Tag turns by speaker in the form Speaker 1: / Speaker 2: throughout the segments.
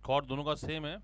Speaker 1: Score दोनों का same है।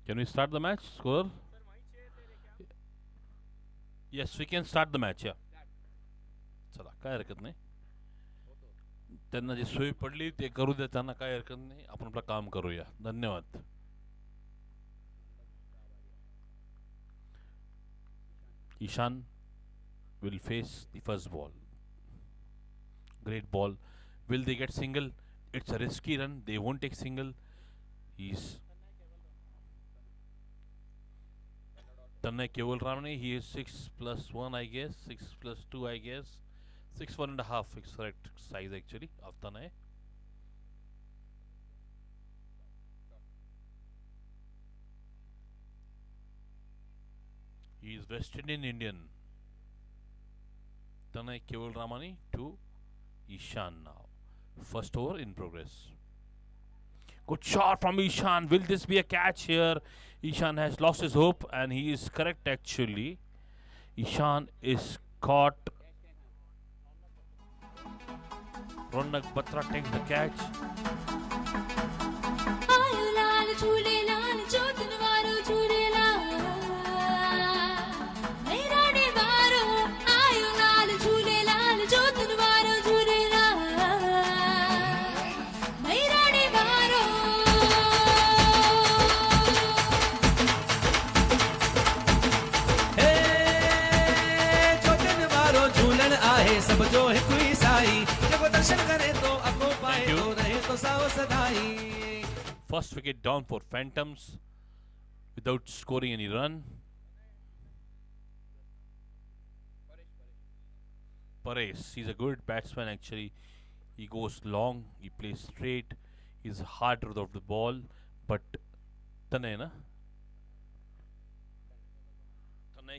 Speaker 1: Can we start the match? Score? Yes, we can start the match. Yeah. चला, काय हरकत नाही. त्यांना जी सोय पडली ते करू दे, त्यांना काय हरकत नाही. आपण आपलं काम करूया. धन्यवाद. Ishan will face the first ball. Great ball. Will they get single? It's a risky run. They won't take single. He's Tanay Keval Ramani. He is 6 plus 1, I guess. 6 plus 2, I guess. 6 1.5 is correct size actually of Tanay. He is West Indian. Tanay Keval Ramani to Ishan now. First over in progress. Good shot from Ishan. Will this be a catch here? Ishan has lost his hope and he is correct actually. Ishan is caught. Ronak Batra takes the catch.
Speaker 2: सब जो है कोई साई जब दर्शन करे तो अको पाए तो रहे तो साव सदाई.
Speaker 1: First wicket down for Phantoms without scoring any run. Paresh, he's a good batsman actually. He goes long, he plays straight, he's hard without the ball, but Tanay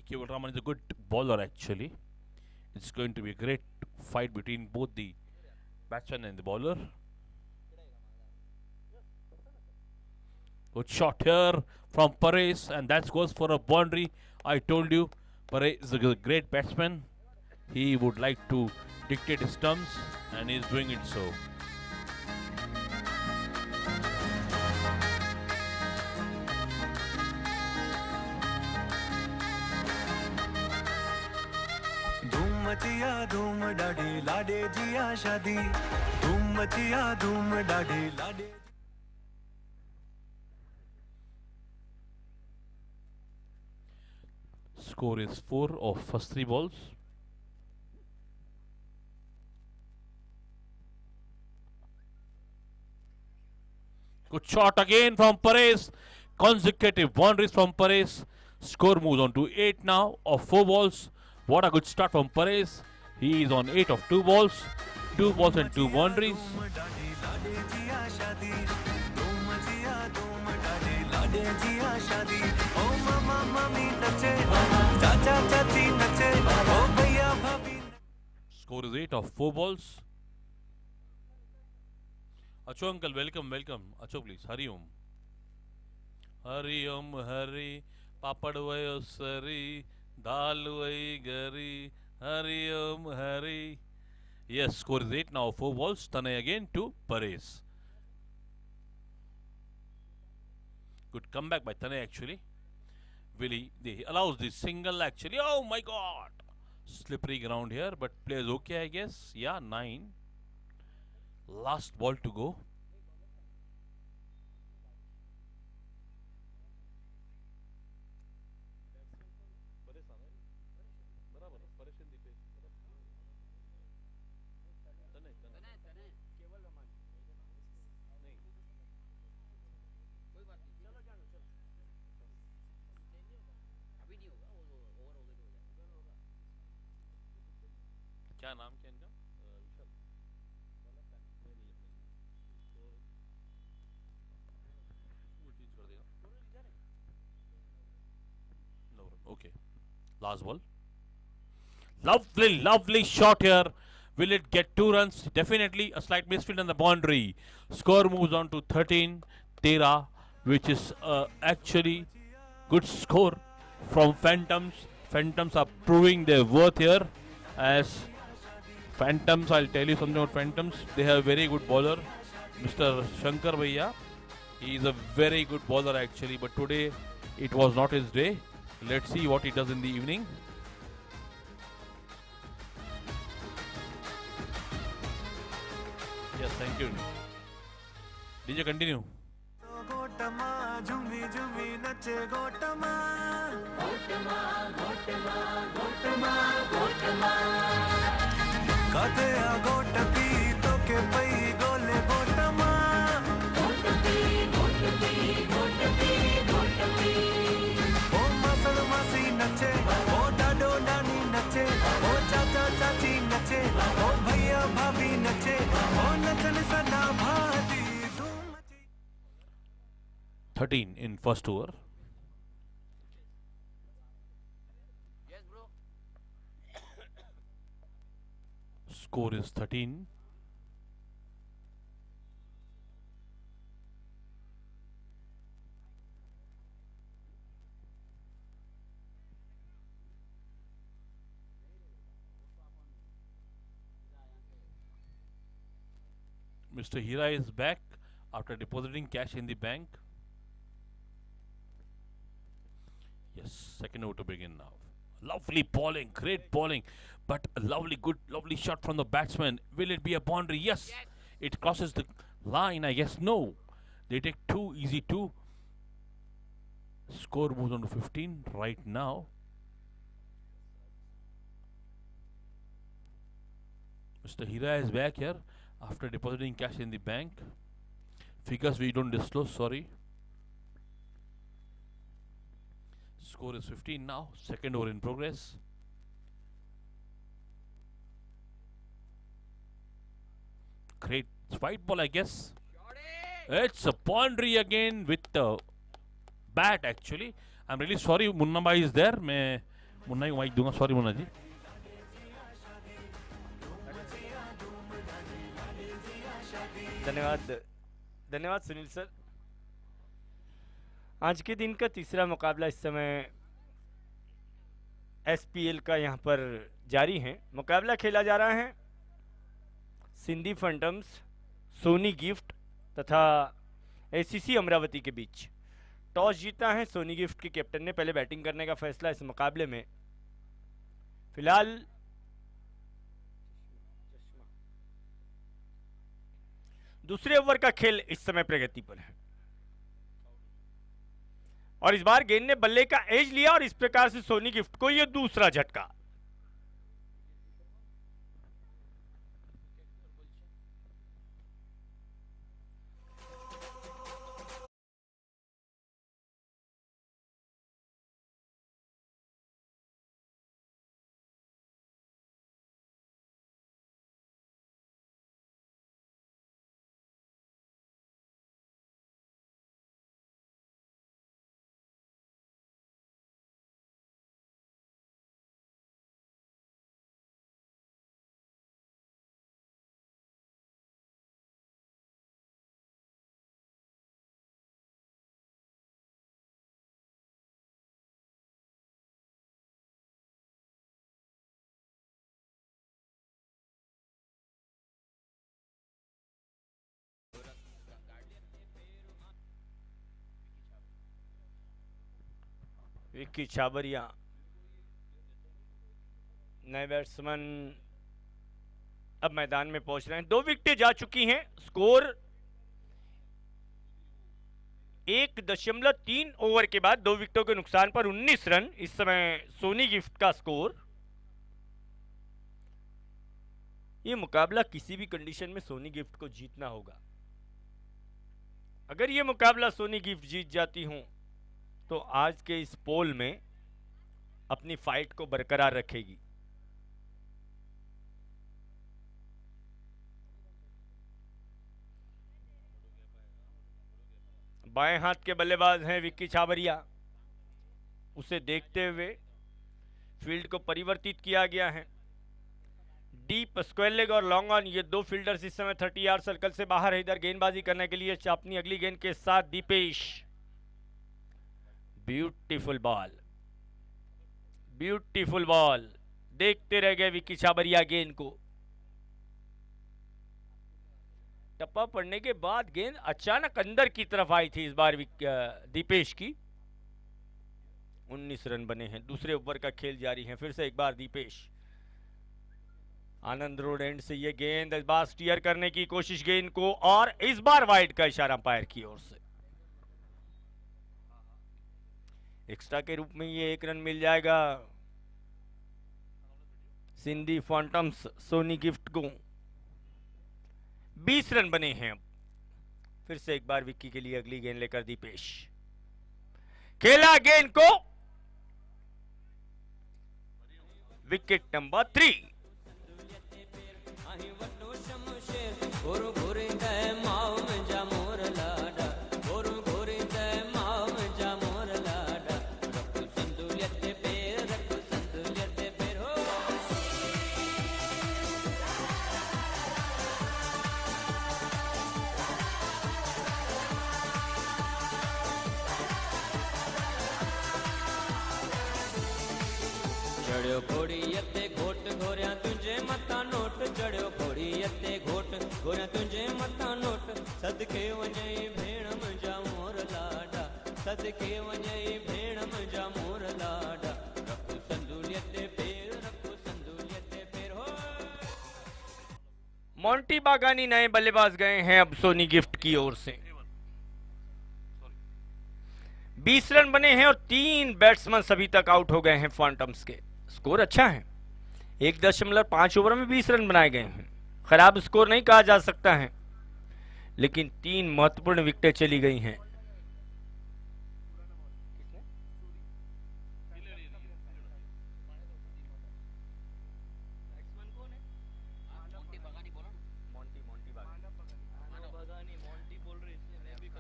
Speaker 1: Keval Raman is a good bowler actually. It's going to be a great fight between both the batsman and the bowler. Good shot here from Paresh, and that goes for a boundary. I told you, Paresh is a great batsman. He would like to dictate his terms, and he is doing it so.
Speaker 2: मचिया धूम डाढ़ी लाडे जिया शादी धूम मचिया धूम डाढ़ी लाडे.
Speaker 1: Score is 4 of first 3 balls. Good shot again from Paresh. Consecutive boundaries from Paresh. Score moves on to 8 now of 4 balls. What a good start from Paresh. He is on 8 of 2 balls. 2 balls and 2 boundaries. Score is 8 of 4 balls. Acho uncle, welcome. Acho please, Hari Om. Hari Om, Hari. Papad vayo sari. Dal vai gari. Hari Om, Hari. Yes, score is 8 now, 4 balls. Tanay again to Paresh. Good comeback by Tanay actually. Willie, he allows the single actually. Oh my god! Slippery ground here, but plays okay, I guess. Yeah, 9. Last ball to go. . . . . . . . . . . . . . . . . . . . . . . . . . . . . . . . . . . . . . . . . . . . . . . . . . . . . . . . . . . . . क्या नाम क्या इनका? विशाल वो change कर देगा। No run. Okay. Last ball. Lovely, lovely shot here. Will it get 2 runs? Definitely a slight misfield on the boundary. Score moves on to 13, Tera, which is actually good score from Phantoms. Phantoms are proving their worth here. As Phantoms, I'll tell you something about Phantoms. They have a very good bowler, Mr. Shankar Bhaiya. He is a very good bowler actually, but today it was not his day. Let's see what he does in the evening. Yes, thank you. DJ, continue.
Speaker 2: गोटमा झूमी झूमी नचे गोटमा कदे आ गोट P तो के पई गोले गोटमा ओ muscle मसी नचे ओ डाडो डानी नचे ओ चाचा चाची नचे ओ भैया भाभी नचे ओ नचन सदा भाती
Speaker 1: 13 in first over.
Speaker 3: Yes, bro.
Speaker 1: Score is 13. Mr. Hira is back after depositing cash in the bank. Yes, second over to begin now. Lovely bowling, great bowling, but a lovely shot from the batsman. Will it be a boundary? Yes. It crosses the line, I guess. No. They take two, easy two. Score moves on to 15 right now. Mr. Hira is back here after depositing cash in the bank. Figures we don't disclose, sorry. Score is 15 now. Second over in progress. Great white ball, I guess. It's a boundary again with the bat actually. I'm really sorry Munna bhai is there. मैं मुन्ना को mic दूंगा. Sorry Munna ji.
Speaker 4: धन्यवाद Sunil sir. आज के दिन का तीसरा मुकाबला इस समय एसपीएल का यहाँ पर जारी है. मुकाबला खेला जा रहा है सिंधी फैंटम्स, सोनी गिफ्ट तथा एसीसी अमरावती के बीच. टॉस जीता है सोनी गिफ्ट के कैप्टन ने. पहले बैटिंग करने का फैसला इस मुकाबले में. फिलहाल दूसरे ओवर का खेल इस समय प्रगति पर है और इस बार गेंद ने बल्ले का एज लिया और इस प्रकार से सोनी गिफ्ट को यह दूसरा झटका. विक्की छाबरिया नए बैट्समैन अब मैदान में पहुंच रहे हैं. 2 विकेटें जा चुकी हैं. स्कोर 1.3 ओवर के बाद 2 विकेटों के नुकसान पर 19 रन इस समय सोनी गिफ्ट का स्कोर. यह मुकाबला किसी भी कंडीशन में सोनी गिफ्ट को जीतना होगा. अगर यह मुकाबला सोनी गिफ्ट जीत जाती हूं तो आज के इस पोल में अपनी फाइट को बरकरार रखेगी. बाएं हाथ के बल्लेबाज हैं विक्की छाबरिया, उसे देखते हुए फील्ड को परिवर्तित किया गया है। डीप, स्क्वायर लेग और लॉन्ग ऑन, ये दो फील्डर्स इस समय 30 यार्ड सर्कल से बाहर है। इधर गेंदबाजी करने के लिए अपनी अगली गेंद के साथ Deepesh. Beautiful ball, beautiful ball, देखते रह गए विक्की छाबरिया गेंद को। टप्पा पड़ने के बाद गेंद अचानक अंदर की तरफ आई थी इस बार दीपेश की। 19 रन बने हैं, दूसरे ओवर का खेल जारी है। फिर से एक बार दीपेश, आनंद रोड एंड से ये गेंद इस बार स्टीयर करने की कोशिश गेंद को, और इस बार वाइड का इशारा अंपायर की ओर से। एक्स्ट्रा के रूप में ये 1 रन मिल जाएगा सिंधी फैंटम्स सोनी गिफ्ट को। 20 रन बने हैं अब। फिर से एक बार विक्की के लिए अगली गेंद लेकर दीपेश खेला गेंद को, विकेट नंबर 3।
Speaker 5: चढ़ियो घोड़ी अते घोट घोरिया तुझे मथा नोट, चढ़ियो घोड़ी अते घोट घोरिया तुझे मथा नोट। सदके वञई भेण मुंहिंजा मोर लाडा, सदके वञई भेण मुंहिंजा मोर लाडा। रखो संदूलियत पैर, रखो संदूलियत पैर हो।
Speaker 4: मोंटी बागानी नए बल्लेबाज गए हैं अब सोनी गिफ्ट की ओर से। 20 रन बने हैं और 3 बैट्समैन सभी तक आउट हो गए हैं फैंटम्स के। स्कोर अच्छा है, 1.5 ओवर में 20 रन बनाए गए हैं। खराब स्कोर नहीं कहा जा सकता है, लेकिन 3 महत्वपूर्ण विकेटें चली गई हैं।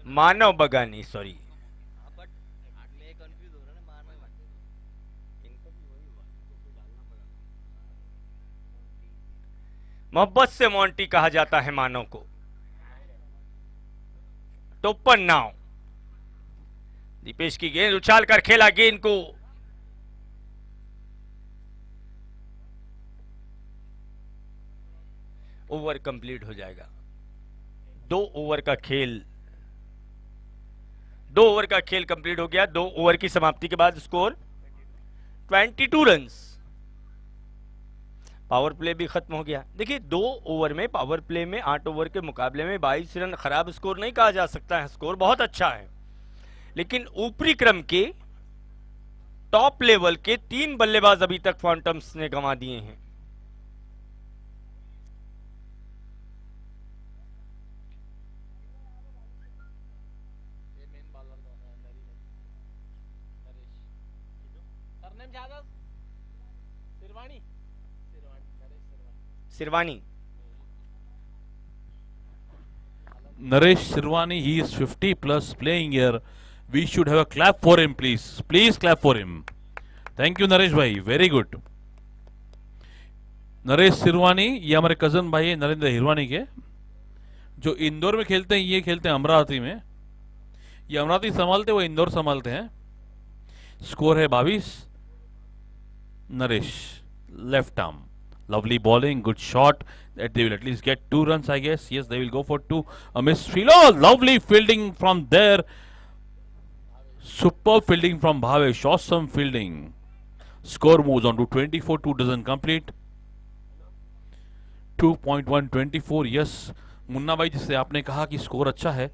Speaker 4: मानव बगानी, सॉरी, मोहब्बत से मोंटी कहा जाता है मानव को। टोपन नाव, दीपेश की गेंद उछाल कर खेला गेंद को, ओवर कंप्लीट हो जाएगा। 2 ओवर का खेल कंप्लीट हो गया। 2 ओवर की समाप्ति के बाद स्कोर 22 रन्स। पावर प्ले भी खत्म हो गया। देखिए 2 ओवर में, पावर प्ले में 8 ओवर के मुकाबले में 22 रन खराब स्कोर नहीं कहा जा सकता है, स्कोर बहुत अच्छा है। लेकिन ऊपरी क्रम के टॉप लेवल के 3 बल्लेबाज अभी तक फैंटम्स ने गंवा दिए हैं। Sirwani,
Speaker 1: Naresh Sirwani, he is 50 plus playing here. We should have a clap for him, please. Please clap for him. Thank you, Naresh भाई, very good. नरेश सिरवानी, ये हमारे कजन भाई है नरेंद्र हिरवानी के, जो इंदौर में खेलते हैं। ये खेलते हैं अमरावती में। ये अमरावती संभालते, वो इंदौर संभालते हैं। स्कोर है 22। Naresh left arm, lovely bowling, good shot. That they will at least get 2 runs, I guess. Yes, they will go for 2. A missed field. Oh, lovely fielding from there. Superb fielding from Bhavesh. Awesome fielding. Score moves on to 24. 2 doesn't complete. 2.124. Yes, Munna भाई, जिससे आपने कहा कि score अच्छा है,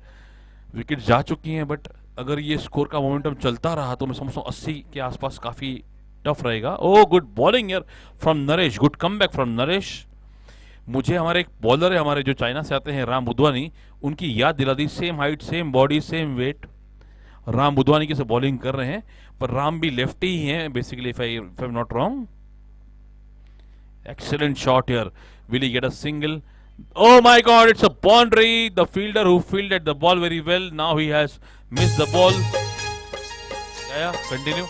Speaker 1: wicket जा चुकी हैं, बट अगर ये स्कोर का मोमेंटम चलता रहा तो मैं समझता हूँ 80 के आसपास काफी टफ रहेगा। ओ गुड बॉलिंग यार from Naresh, good comeback from Naresh. मुझे हमारे एक बॉलर है, हमारे जो चाइना से आते हैं, राम बुधवानी, उनकी याद दिला दी। Same height, same body, same weight. Ram Budhwani की से बॉलिंग कर रहे हैं, पर राम भी लेफ्टी ही हैं basically, if I am not wrong. Excellent shot here, will he get a single? Oh my God, it's a boundary. The fielder who fielded the ball very well, now he has Miss the ball. Yeah, continue.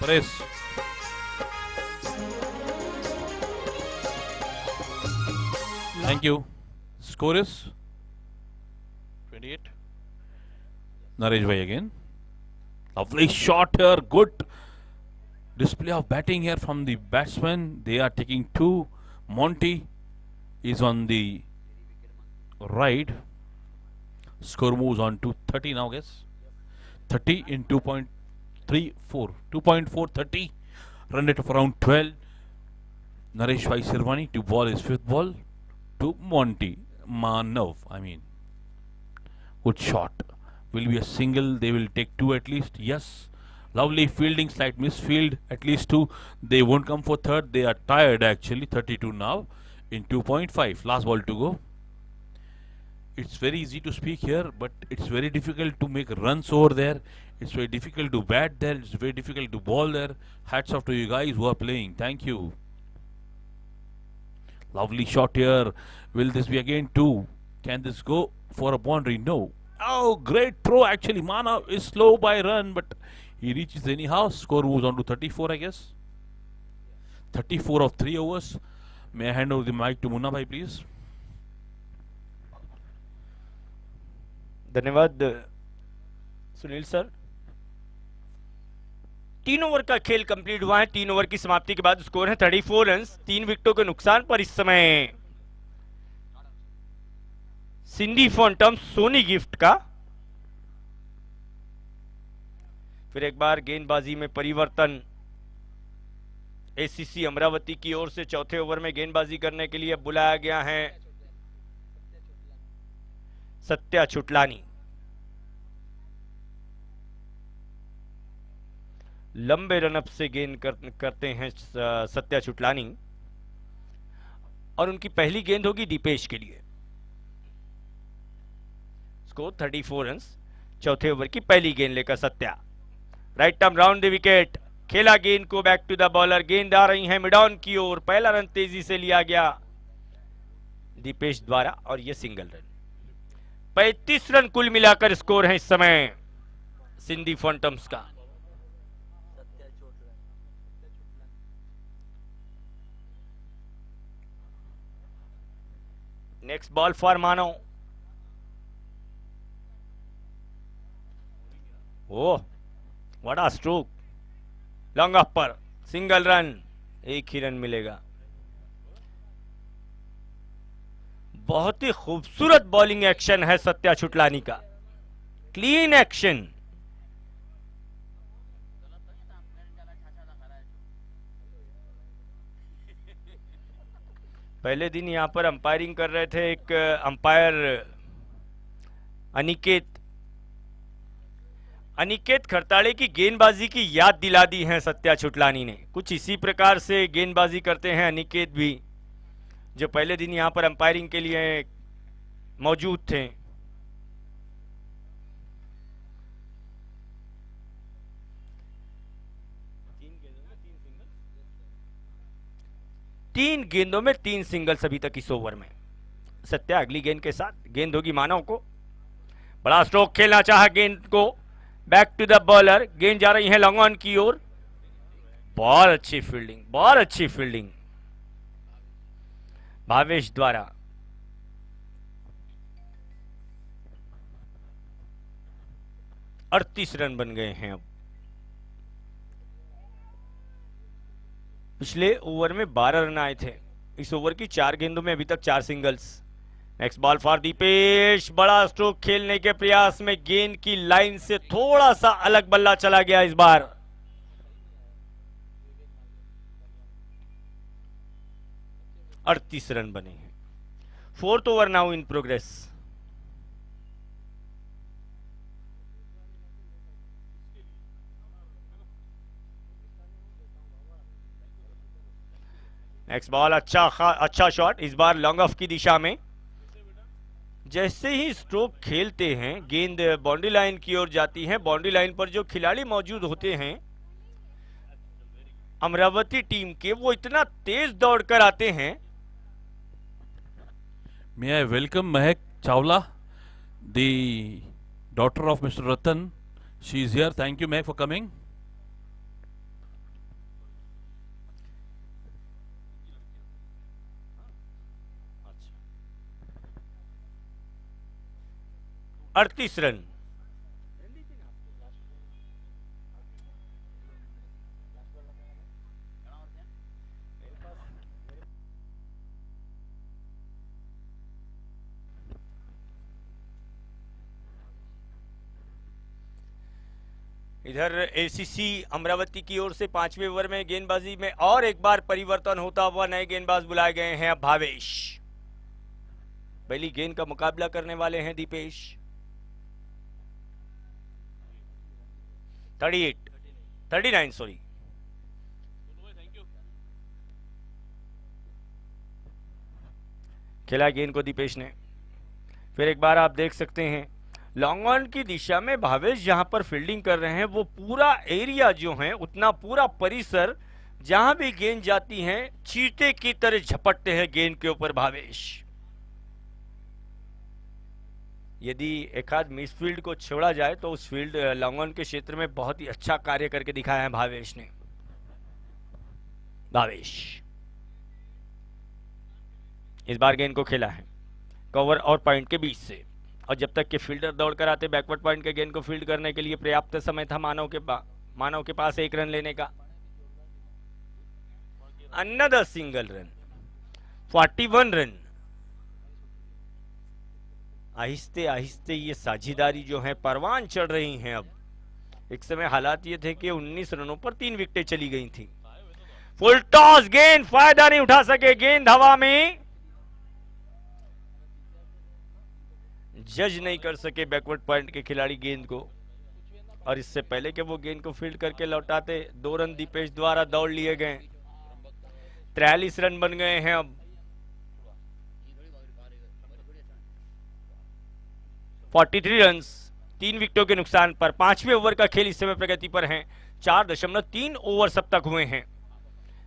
Speaker 1: Press. Thank you. Score is 28. Naresh bhai again. Lovely shot here. Good display of batting here from the batsman. They are taking two. Monty is on the right. Score moves on to 30 now, guess. 30 in 2.34. 2.430. Run rate of around 12. Naresh Bhai Sirvani to ball his fifth ball to Monty. Manav, I mean. Good shot. Will be a single. They will take two at least. Yes. Lovely fielding, slight misfield. At least two. They won't come for third. They are tired actually. 32 now in 2.5. Last ball to go. It's very easy to speak here, but it's very difficult to make runs over there. It's very difficult to bat there. It's very difficult to ball there. Hats off to you guys who are playing. Thank you. Lovely shot here. Will this be again two? Can this go for a boundary? No. Oh, great throw actually. Mana is slow by run, but he reaches anyhow. Score moves on to 34, I guess. 34 of 3 overs. May I hand over the mic to Munna bhai, please?
Speaker 4: धन्यवाद Sunil sir. 3 over का खेल complete हुआ है। 3 over की समाप्ति के बाद score है 34 रन। 3 विकेटों के नुकसान पर इस समय सिंधी फॉन्टम्स सोनी गिफ्ट का। फिर एक बार गेंदबाजी में परिवर्तन एसीसी अमरावती की ओर से। चौथे ओवर में गेंदबाजी करने के लिए बुलाया गया है सत्या छुटलानी। लंबे रनअप से गेंद करते हैं सत्या छुटलानी और उनकी पहली गेंद होगी दीपेश के लिए। Score 34 run. चौथे ओवर की पहली गेंद लेकर Satya right term round the wicket. खेला गेंद को बैक टू द बॉलर। गेंद आ रही है मिड ऑन की ओर। पहला रन तेजी से लिया गया दीपेश द्वारा और यह सिंगल रन। 35 रन कुल मिलाकर स्कोर है इस समय सिंधी फॉन्टम्स का। नेक्स्ट बॉल फॉर मानो। Oh what a stroke. Long off पर सिंगल रन। एक ही रन मिलेगा। बहुत ही खूबसूरत बॉलिंग एक्शन है सत्या छुटलानी का। Clean action. पहले दिन यहां पर अंपायरिंग कर रहे थे एक अंपायर अनिकेत खरताड़े की गेंदबाजी की याद दिला दी है सत्या छुटलानी ने। कुछ इसी प्रकार से गेंदबाजी करते हैं अनिकेत भी, जो पहले दिन यहां पर अंपायरिंग के लिए मौजूद थे। तीन गेंदों में 3 सिंगल्स अभी तक इस ओवर में। सत्या अगली गेंद के साथ। गेंद होगी मानव को। बड़ा स्ट्रोक खेलना चाहा गेंद को। Back to the bowler. गेंद जा रही है लॉन्ग ऑन की ओर। बहुत अच्छी फील्डिंग, बहुत अच्छी फील्डिंग भावेश द्वारा। और 38 रन बन गए हैं अब। पिछले ओवर में 12 रन आए थे। इस ओवर की 4 गेंदों में अभी तक 4 singles. Next ball for Deepesh. बड़ा स्ट्रोक खेलने के प्रयास में गेंद की लाइन से थोड़ा सा अलग बल्ला चला गया इस बार। और 38 रन बने हैं। 4th over now in progress. Next ball अच्छा शॉट। इस बार लॉन्ग ऑफ की दिशा में। जैसे ही स्ट्रोक खेलते हैं गेंद बाउंड्री लाइन की ओर जाती है। बाउंड्री लाइन पर जो खिलाड़ी मौजूद होते हैं अमरावती टीम के, वो इतना तेज दौड़कर आते हैं।
Speaker 1: May I welcome Mehak Chawla, the daughter of Mr. Ratan. She is here. Thank you, Mehak, for coming.
Speaker 4: अड़तीस रन। इधर एसीसी अमरावती की ओर से 5वें ओवर में गेंदबाजी में और एक बार परिवर्तन होता हुआ नए गेंदबाज बुलाए गए हैं। अब भावेश पहली गेंद का मुकाबला करने वाले हैं। दीपेश 39 सॉरी। खेला गेंद को दीपेश ने। फिर एक बार आप देख सकते हैं लॉन्ग ऑन की दिशा में भावेश जहां पर फील्डिंग कर रहे हैं, वो पूरा एरिया जो है, उतना पूरा परिसर, जहां भी गेंद जाती है चीते की तरह झपटते हैं गेंद के ऊपर भावेश। यदि एक आध मिस फील्ड को छोड़ा जाए तो उस फील्ड लॉन्ग ऑन के क्षेत्र में बहुत ही अच्छा कार्य करके दिखाया है भावेश ने। भावेश इस बार गेंद को खेला है कवर और पॉइंट के बीच से, और जब तक कि फील्डर दौड़कर आते बैकवर्ड पॉइंट के गेंद को फील्ड करने के लिए पर्याप्त समय था मानव के पास 1 रन लेने का। Another single run, 41 run. आहिस्ते आहिस्ते ये साझेदारी जो है परवान चढ़ रही हैं। अब एक समय हालात ये थे कि 19 रनों पर 3 विकेटें चली गई थी। फुल टॉस, गेंद फायदा नहीं उठा सके, गेंद हवा में, जज नहीं कर सके बैकवर्ड पॉइंट के खिलाड़ी गेंद को। और इससे पहले कि वो गेंद को फील्ड करके लौटाते 2 रन दीपेश द्वारा दौड़ लिए गए। 43 रन बन गए हैं अब। 43 रन्स 3 विकेटों के नुकसान पर। 5वें ओवर का खेल इस समय प्रगति पर है। 4.3 ओवर अब तक हुए हैं।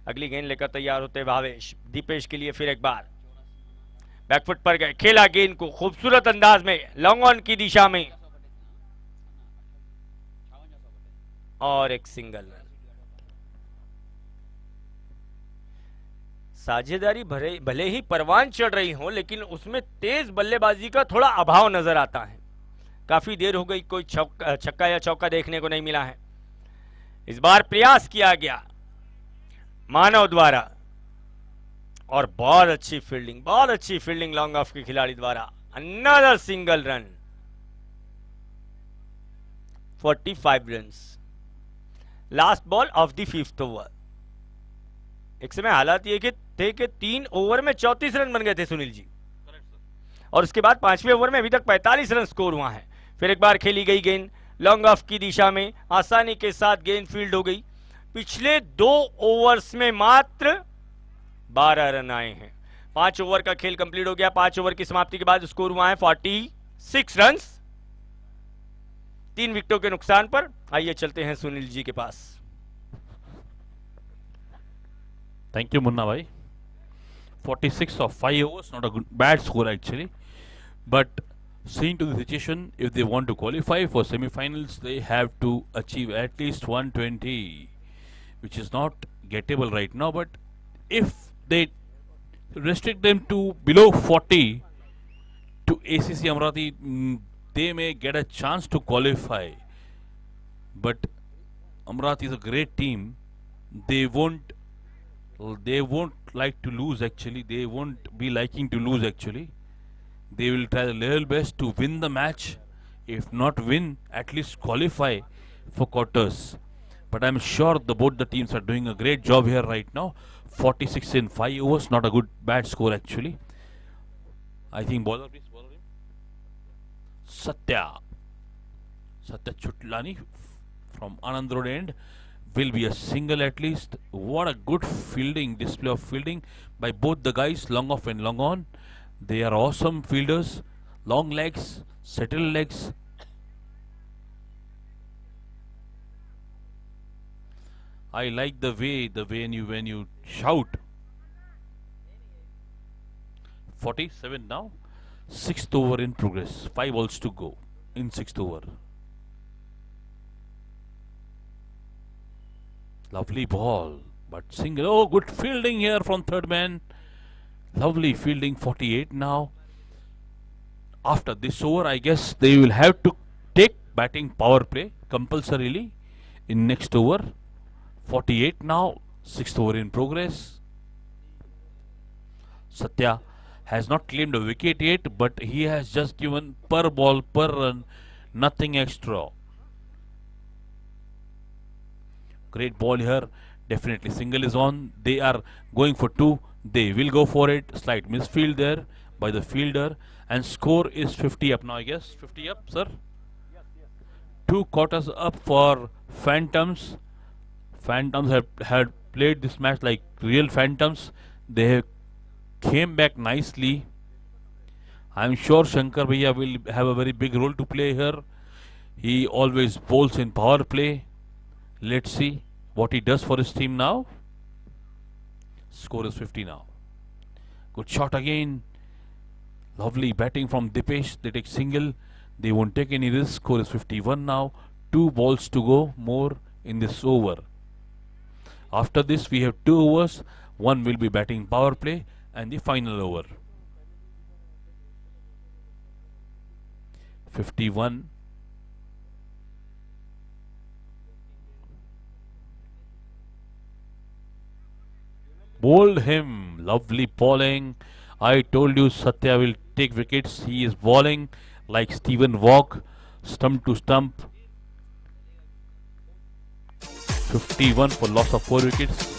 Speaker 4: अगली गेंद लेकर तैयार होते भावेश। दीपेश के लिए फिर एक बार बैकफुट पर गए, खेला गेंद को खूबसूरत अंदाज में लॉन्ग ऑन की दिशा में, और एक सिंगल रन। साझेदारी भले ही परवान चढ़ रही हो, लेकिन उसमें तेज बल्लेबाजी का थोड़ा अभाव नजर आता है। काफी देर हो गई, कोई छक्का या चौका देखने को नहीं मिला है। इस बार प्रयास किया गया मानव द्वारा, और बहुत अच्छी फील्डिंग लॉन्ग ऑफ के खिलाड़ी द्वारा। Another single run, 45 runs. Last ball of the 5th over. एक समय हालात ये थे कि 3 ओवर में 34 रन बन गए थे सुनील जी, और उसके बाद 5वें ओवर में अभी तक 45 रन स्कोर हुआ है। फिर एक बार खेली गई गेंद लॉन्ग ऑफ की दिशा में, आसानी के साथ गेंद फील्ड हो गई। पिछले 2 ओवर्स में मात्र 12 रन आए हैं। 5 ओवर का खेल कंप्लीट हो गया। 5 ओवर की समाप्ति के बाद स्कोर हुआ है 46 रन, 3 विकेटों के नुकसान पर। आइए चलते हैं सुनील जी के पास।
Speaker 1: Thank you, Munna bhai. 46 of 5 overs, not a bad score actually. But seeing to the situation, if they want to qualify for semi-finals, they have to achieve at least 120, which is not gettable right now. But if they restrict them to below 40 to ACC Amravati, they may get a chance to qualify. But Amravati is a great team. They won't like to lose actually. They won't be liking to lose actually. They will try their level best to win the match. If not win, at least qualify for quarters. But I'm sure both the teams are doing a great job here right now. 46 in 5 overs, not a bad score actually. I think bowler, please, bowler him. Satya Chutlani from Anand Road end will be a single at least. What a good display of fielding by both the guys, long off and long on. They are awesome fielders, long legs, settled legs. I like the way when you shout. 47 now. Sixth over in progress. 5 balls to go in sixth over. Lovely ball, but single. Oh, good fielding here from third man. Lovely fielding. 48 now. After this over, I guess they will have to take batting power play compulsorily in next over. 48 now. Sixth over in progress. Satya has not claimed a wicket yet, but he has just given per ball, per run, nothing extra. Great ball here. Definitely single is on. They are going for two. They will go for it. Slight misfield there by the fielder. And score is 50 up now, I guess. 50 up, sir? 2 quarters up for Phantoms. Phantoms had played this match like real Phantoms. They came back nicely. I'm sure Shankar Bhaiya will have a very big role to play here. He always bowls in power play. Let's see what he does for his team now. Score is 50 now. Good shot again. Lovely batting from Dipesh. They take single. They won't take any risk. Score is 51 now. 2 balls to go more in this over. After this, we have 2 overs. One will be batting power play and the final over. 51. Bowled him. Lovely bowling. I told you Satya will take wickets. He is bowling like Stephen Walk, stump to stump. 51 for loss of 4 wickets.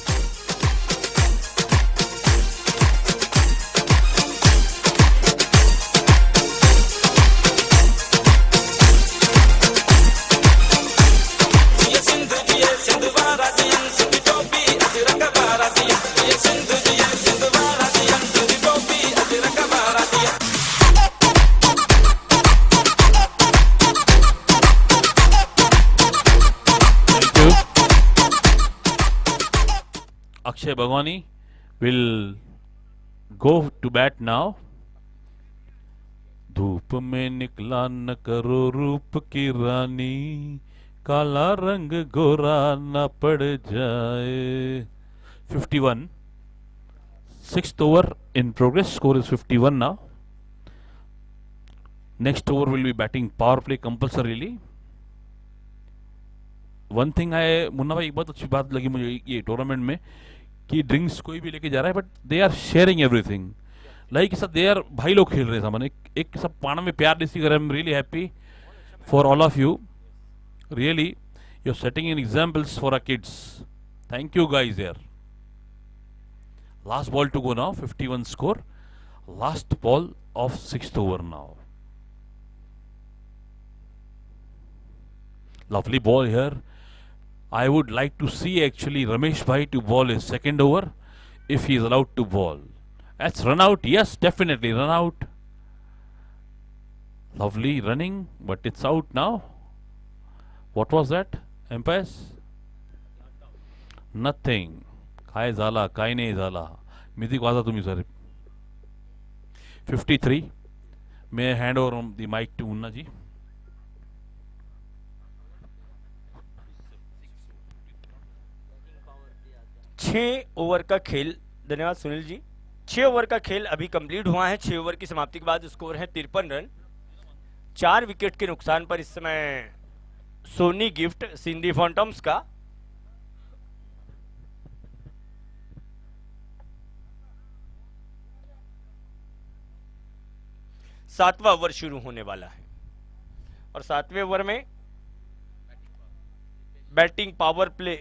Speaker 1: Akshay Bhagwani will go to bat now. धूप में निकला न करो रूप की रानी, काला रंग गोरा न पड़ जाए. 51. Sixth over in progress. Score is 51 now. Next over will be batting power play compulsorily. One thing है मुन्ना भाई, एक बहुत अच्छी बात लगी मुझे ये टूर्नामेंट में कि ड्रिंक्स कोई भी लेके जा रहा है but they are sharing everything. Like सब दे आर भाई लोग खेल रहे हैं सामने, एक सब पाना में प्यार दिसी कर. I am really happy for all of you. Really you are setting in examples for our kids. Thank you guys there. Last ball to go now. 51 score. Last ball of sixth over now. Lovely ball here. I would like to see actually Ramesh Bhai to bowl his second over if he is allowed to bowl. That's run out. Yes, definitely run out. Lovely running, but it's out now. What was that, umpires? Nothing. Kai zala, kai nahi zala. Miti ko tumi sir. 53. May I hand over the mic to Munna ji?
Speaker 4: 6 over का खेल. धन्यवाद Sunil ji. 6 over का खेल अभी complete हुआ है. 6 over की समाप्ति के बाद स्कोर है 53 रन. 4 विकेट के नुकसान पर इस समय सोनी गिफ्ट सिंधी फैंटम्स का सातवां ओवर शुरू होने वाला है. और 7वें ओवर में बैटिंग पावर प्ले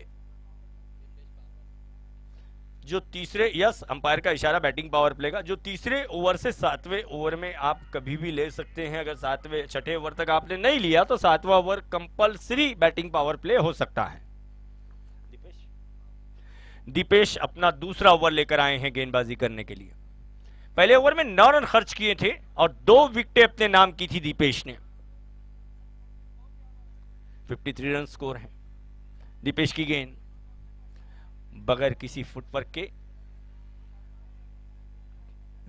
Speaker 4: जो तीसरे, यस अंपायर का इशारा बैटिंग पावर प्ले का, जो तीसरे ओवर से 7वें ओवर में आप कभी भी ले सकते हैं. अगर 7वें 6ठे ओवर तक आपने नहीं लिया तो 7वां over compulsory batting power play हो सकता है. दीपेश अपना दूसरा ओवर लेकर आए हैं गेंदबाजी करने के लिए. पहले ओवर में 9 रन खर्च किए थे और 2 विकेटें अपने नाम की थी दीपेश ने. 53 रन स्कोर है. दीपेश की गेंद बगैर किसी फुटवर्क के।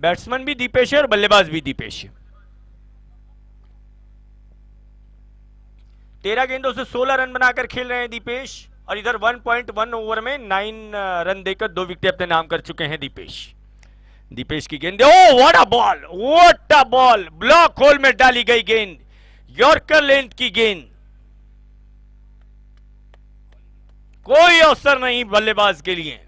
Speaker 4: बैट्समैन भी दीपेश है और बल्लेबाज भी दीपेश है। 13 गेंदों से 16 रन बनाकर खेल रहे हैं दीपेश, और इधर 1.1 ओवर में 9 रन देकर 2 विकेट अपने नाम कर चुके हैं दीपेश। दीपेश की गेंद, oh what a ball, what a ball, block whole में डाली गई गेंद, यॉर्कर लेंथ की गेंद, कोई अवसर नहीं बल्लेबाज के लिए।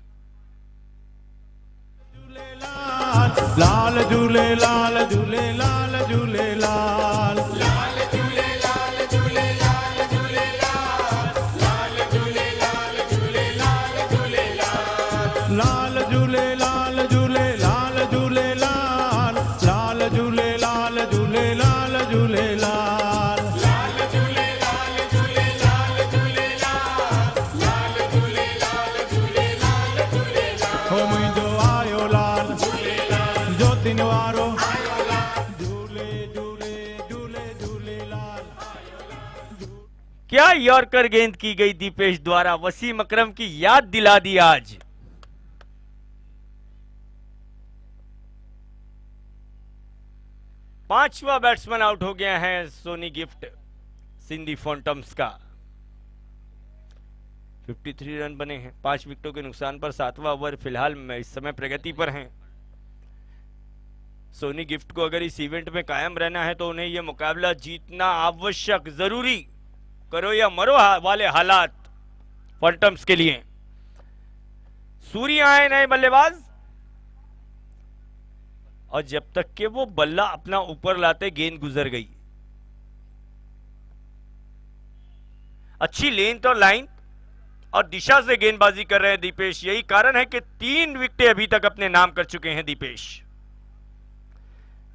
Speaker 6: लाल झूले लाल झूले लाल झूले लाल लाल झूले लाल झूले लाल झूले लाल झूले लाल झूले लाल झूले लाल झूले लाल झूले लाल झूले लाल लाल झूले लाल झूले लाल झूले लाल लाल झूले लाल झूले लाल झूले लाल झूले लाल झूले लाल झूले लाल हो मुंहिंजो आयो लाल जोतिन वारो झूले झूले झूले झूले लाल।
Speaker 4: क्या यॉर्कर गेंद की गई दीपेश द्वारा, वसीम अकरम की याद दिला दी आज। पांचवा बैट्समैन आउट हो गया है सोनी गिफ्ट सिंधी फॉन्टम्स का। 53 रन बने हैं 5 विकेटों के नुकसान पर। 7वां ओवर फिलहाल इस समय प्रगति पर हैं। सोनी गिफ्ट को अगर इस इवेंट में कायम रहना है तो उन्हें यह मुकाबला जीतना आवश्यक, जरूरी, करो या मरो वाले हालात फॉन्टम्स के लिए। सूर्य आए नए बल्लेबाज, और जब तक के वो बल्ला अपना ऊपर लाते गेंद गुजर गई। अच्छी लेंथ और लाइन और दिशा से गेंदबाजी कर रहे हैं दीपेश। यही कारण है कि 3 विकेटें अभी तक अपने नाम कर चुके हैं दीपेश।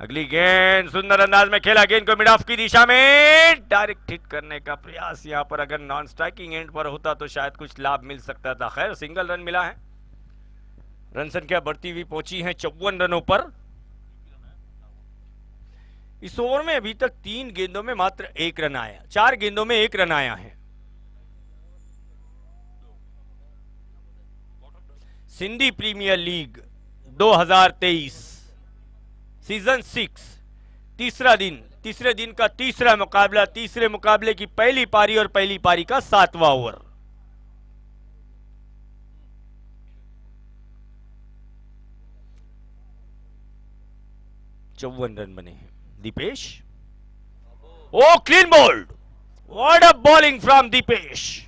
Speaker 4: अगली गेंद सुंदर अंदाज में खेला, गेंद को मिड ऑफ की दिशा में डायरेक्ट हिट करने का प्रयास। यहां पर अगर नॉन स्ट्राइकिंग एंड पर होता तो शायद कुछ लाभ मिल सकता था। खैर सिंगल रन मिला है। रन संख्या बढ़ती हुई पहुंची है 54 रनों पर। इस ओवर में अभी तक 3 गेंदों में मात्र 1 रन आया, 4 गेंदों में 1 रन आया है। सिंधी प्रीमियर लीग 2023 सीजन 6 तीसरे दिन का तीसरा मुकाबला, तीसरे मुकाबले की पहली पारी और पहली पारी का 7वां ओवर। चौवन रन बने हैं Deepesh. Oh clean bowled, what a bowling from Deepesh.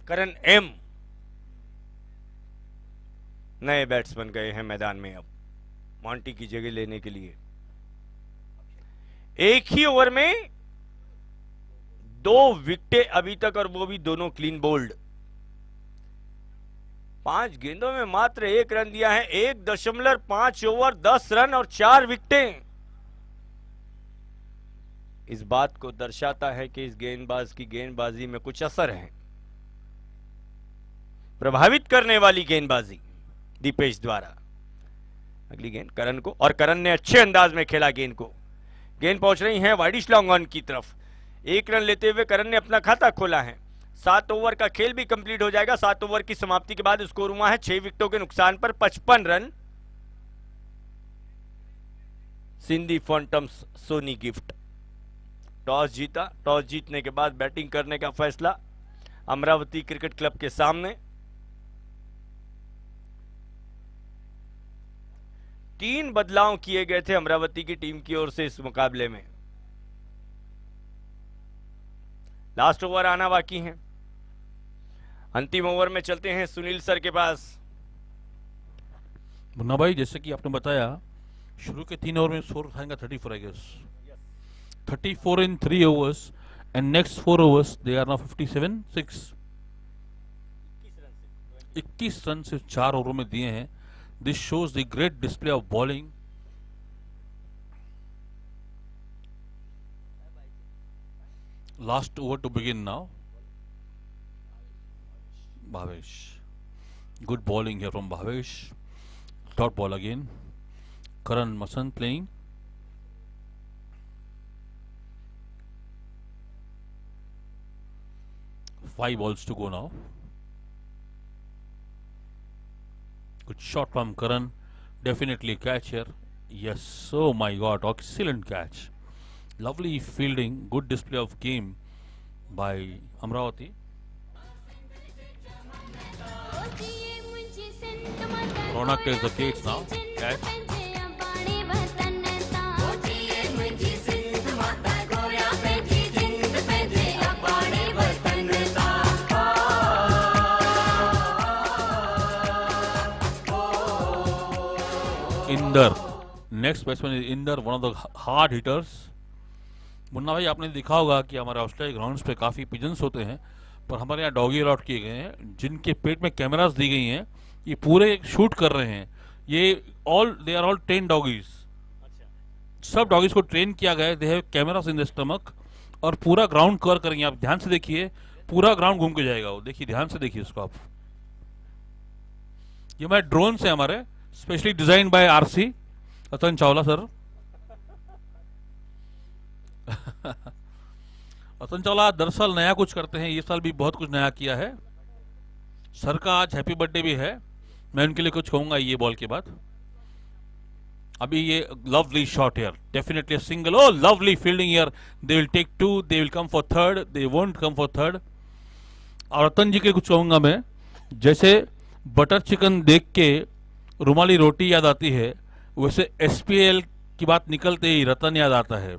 Speaker 4: Karan M नए बैट्समैन गए हैं मैदान में अब मॉन्टी की जगह लेने के लिए। एक ही ओवर में 2 विकेटें अभी तक, और वो भी दोनों क्लीन बोल्ड। 5 गेंदों में मात्र 1 रन दिया है। 1.5 ओवर 10 रन और 4 विकेटें। इस बात को दर्शाता है कि इस गेंदबाज की गेंदबाजी में कुछ असर है। प्रभावित करने वाली गेंदबाजी दीपेश द्वारा। अगली गेंद करण को, और करण ने अच्छे अंदाज में खेला गेंद को। गेंद पहुंच रही है वाइडिश लॉन्ग ऑन की तरफ। 1 रन लेते हुए करण ने अपना खाता खोला है। 7 ओवर का खेल भी कंप्लीट हो जाएगा। 7 ओवर की समाप्ति के बाद स्कोर हुआ है 6 विकेटों के नुकसान पर 55 रन। सिंधी फॉन्टम्स सोनी गिफ्ट टॉस जीता। टॉस जीतने के बाद बैटिंग करने का फैसला अमरावती क्रिकेट क्लब के सामने। 3 बदलाव किए गए थे अमरावती की टीम की ओर से इस मुकाबले में। लास्ट ओवर आना बाकी है। अंतिम ओवर में चलते हैं सुनील सर के पास।
Speaker 1: मुन्ना भाई, जैसे कि आपने बताया शुरू के 3 ओवर में स्कोर उठाएंगे 34 I guess, 34 in 3 overs and next 4 overs they are now 57-6, 21 run सिर्फ 4 ओवरों में दिए हैं। This shows the great display of bowling. Last over to begin now. Bhavesh, good bowling here from Bhavesh. Dot ball again. Karan Masant playing. Five balls to go now. Good shot from Karan. Definitely catch here. Yes, oh my god, excellent catch. Lovely fielding, good display of game by Amravati. Ronak takes the cage now. Catch. Inder. Next batsman is Inder, one of the hard hitters. Munna भाई, आपने देखा होगा कि हमारे Australia grounds पे काफ़ी pigeons होते हैं, पर हमारे यहाँ डॉगी अलॉट किए गए हैं जिनके पेट में कैमरास दी गई हैं। ये पूरे शूट कर रहे हैं। ये they are all train doggies. सब डॉगीज को ट्रेन किया गया है। They have cameras in the stomach और पूरा ग्राउंड कवर करेंगे। आप ध्यान से देखिए, पूरा ग्राउंड घूम के जाएगा वो। देखिए, ध्यान से देखिए इसको आप। ये हमारे ड्रोन है, हमारे specially design by RC Ratan Chawla sir. Ratan Chawla दरअसल नया कुछ करते हैं। ये साल भी बहुत कुछ नया किया है। सर का आज हैप्पी बर्थडे भी है। मैं उनके लिए कुछ कहूंगा ये बॉल के बाद। अभी ये lovely shot here, definitely single. Oh lovely fielding here. They will take 2, they will come for third, they won't come for third. और रतन जी के कुछ कहूंगा मैं, जैसे बटर चिकन देख के रुमाली रोटी याद आती है, वैसे एसपीएल की बात निकलते ही रतन याद आता है।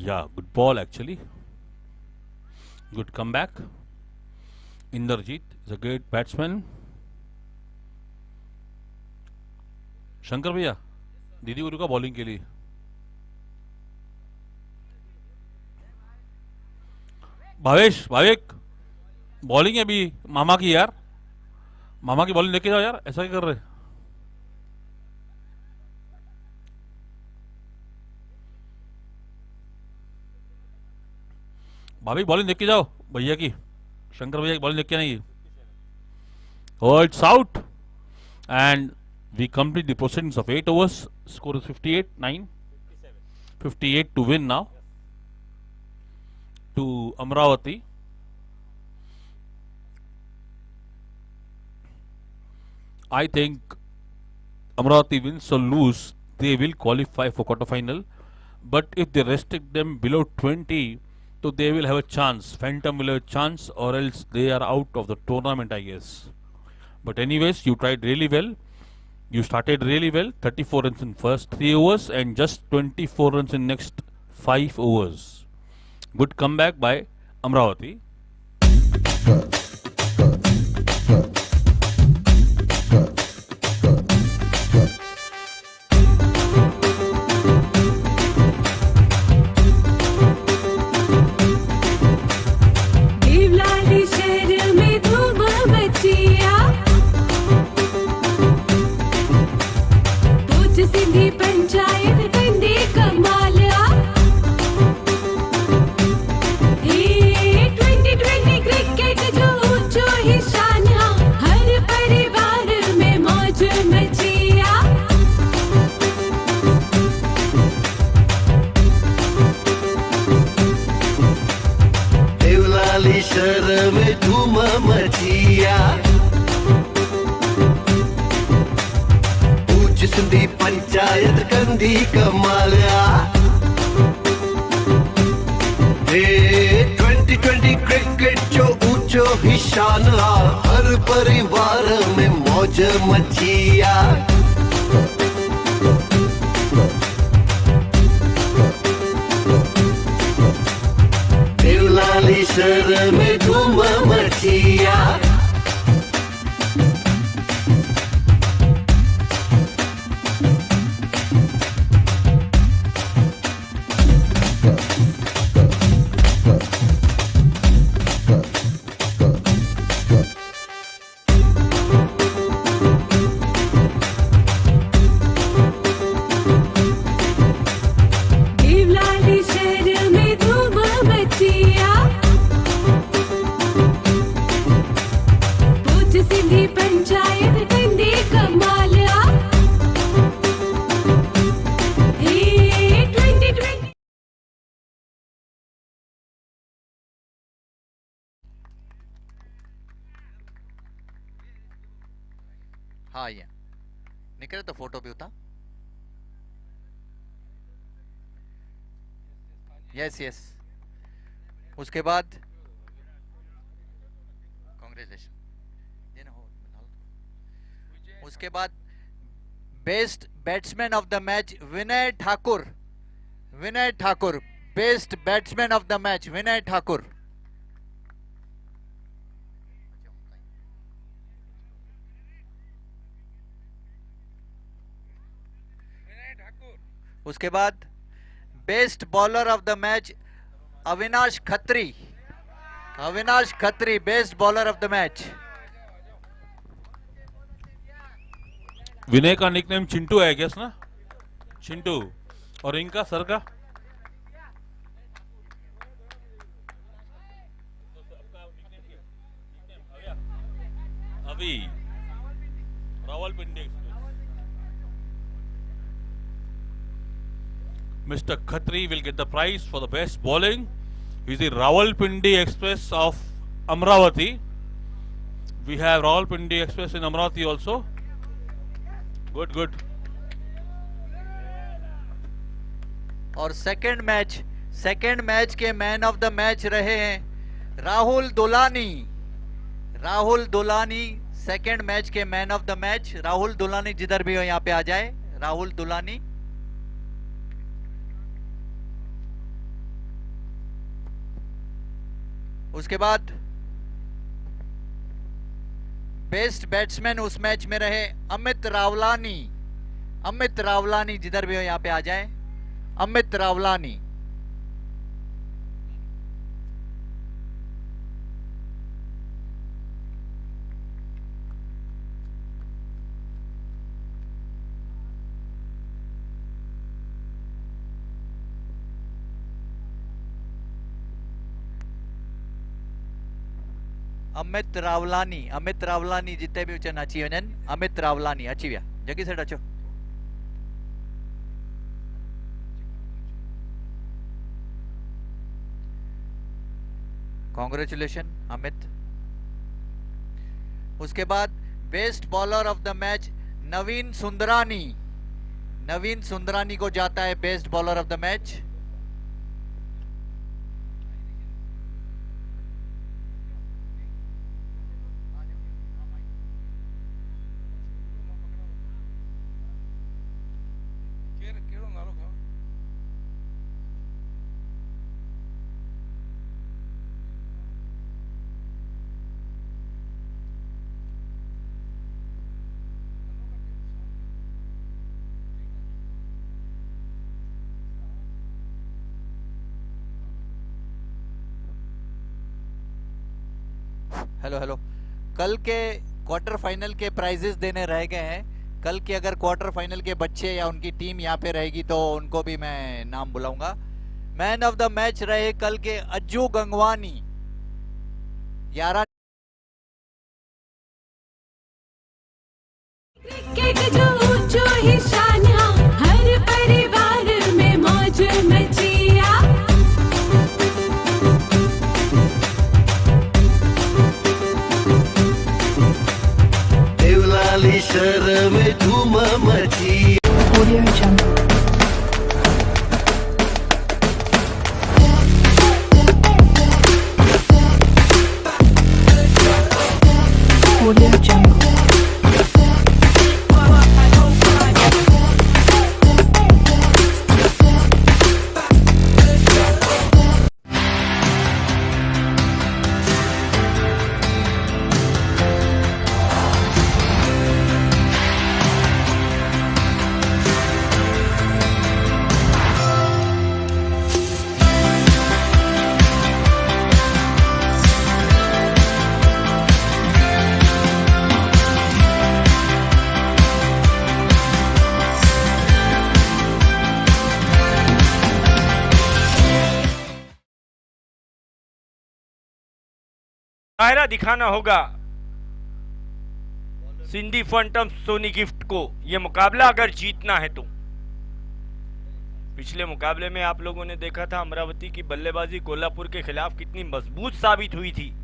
Speaker 1: Yeah, good ball actually. Good comeback. Inderjeet is a great batsman. Shankar भैया, दीदी गुरु का बॉलिंग के लिए। भावेश, भाविक, बॉलिंग है अभी मामा की यार। मामा की बॉलिंग लेके जाओ यार, ऐसा क्या कर रहे? भाभी बॉलिंग देख के जाओ भैया की। शंकर भैया की बॉलिंग देख के नहीं। Oh, it's out and we complete the proceedings of 8 overs. Score is 58-9. 58 to win now to Amravati. I think Amravati wins or lose, they will qualify for quarterfinal. But if they restrict them below 20, so they will have a chance. Phantom will have a chance, or else they are out of the tournament, I guess. But anyways, you tried really well. You started really well. 34 runs in first 3 overs and just 24 runs in next 5 overs. Good comeback by Amravati.
Speaker 7: Panchayat कंदी Kamalia 2020 cricket जो ऊंचो ही शान हर परिवार में मौज मौज मचिया देवलाली शहर में धूम मचिया
Speaker 8: देवलाली शहर में धूम मचिया पूछ सिंधी पंचायत कंदी कमालिया 2020
Speaker 3: हाँ ये निकले तो फोटो भी होता यस यस उसके बाद कांग्रेचुलेशन उसके बाद best batsman of the match Vinay Thakur best batsman of the match Vinay Thakur उसके बाद best bowler of the match Avinash Khatri best bowler of the match
Speaker 1: Vinay का निकनेम चिंटू है गेस ना, चिंटू। और इनका सर का अभी Rawalpindi Mr. Khatri will get the prize for the best bowling. He's the Rawalpindi Express of Amravati. We have Rawalpindi Express in Amravati also. Good.
Speaker 3: और second match के man of the match रहे हैं Rahul Dulani second match के man of the match Rahul Dulani जिधर भी हो यहाँ पे आ जाए राहुल दुलानी। उसके बाद बेस्ट बैट्समैन उस मैच में रहे अमित रावलानी जिधर भी हो यहाँ पे आ जाए अमित रावलानी। अमित रावलानी जिते भी अचन अची वञनि अमित रावलानी अची विया जगी सेठ अचो। कांग्रेचुलेशन अमित। उसके बाद best bowler of the match Naveen Sundrani को जाता है best bowler of the match. Hello कल के क्वार्टर फाइनल के प्राइजेस देने रह गए हैं। कल के अगर क्वार्टर फाइनल के बच्चे या उनकी टीम यहाँ पे रहेगी तो उनको भी मैं नाम बुलाऊंगा। मैन ऑफ द मैच रहे कल के अज्जू गंगवानी 11
Speaker 8: क्रिकेट जो ऊंचो ही शान हर परिवार में मौज मचिया
Speaker 7: देवलाली शहर में धूम मची
Speaker 9: Audio Jungle. Audio Jungle.
Speaker 4: मुजाहिरा दिखाना होगा सिंधी फंटम सोनी गिफ्ट को। यह मुकाबला अगर जीतना है तो पिछले मुकाबले में आप लोगों ने देखा था अमरावती की बल्लेबाजी कोल्हापुर के खिलाफ कितनी मजबूत साबित हुई थी।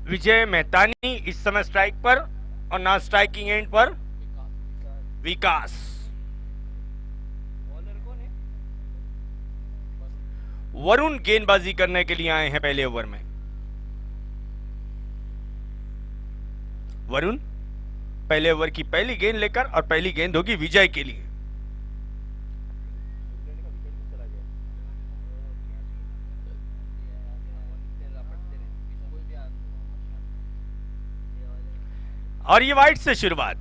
Speaker 4: विजय मेहतानी इस समय स्ट्राइक पर और ना स्ट्राइकिंग एंड पर विकास। वरुण गेंदबाजी करने के लिए आए हैं पहले ओवर में। वरुण पहले ओवर की पहली गेंद लेकर और पहली गेंद होगी विजय के लिए। और ये वाइड से शुरुआत।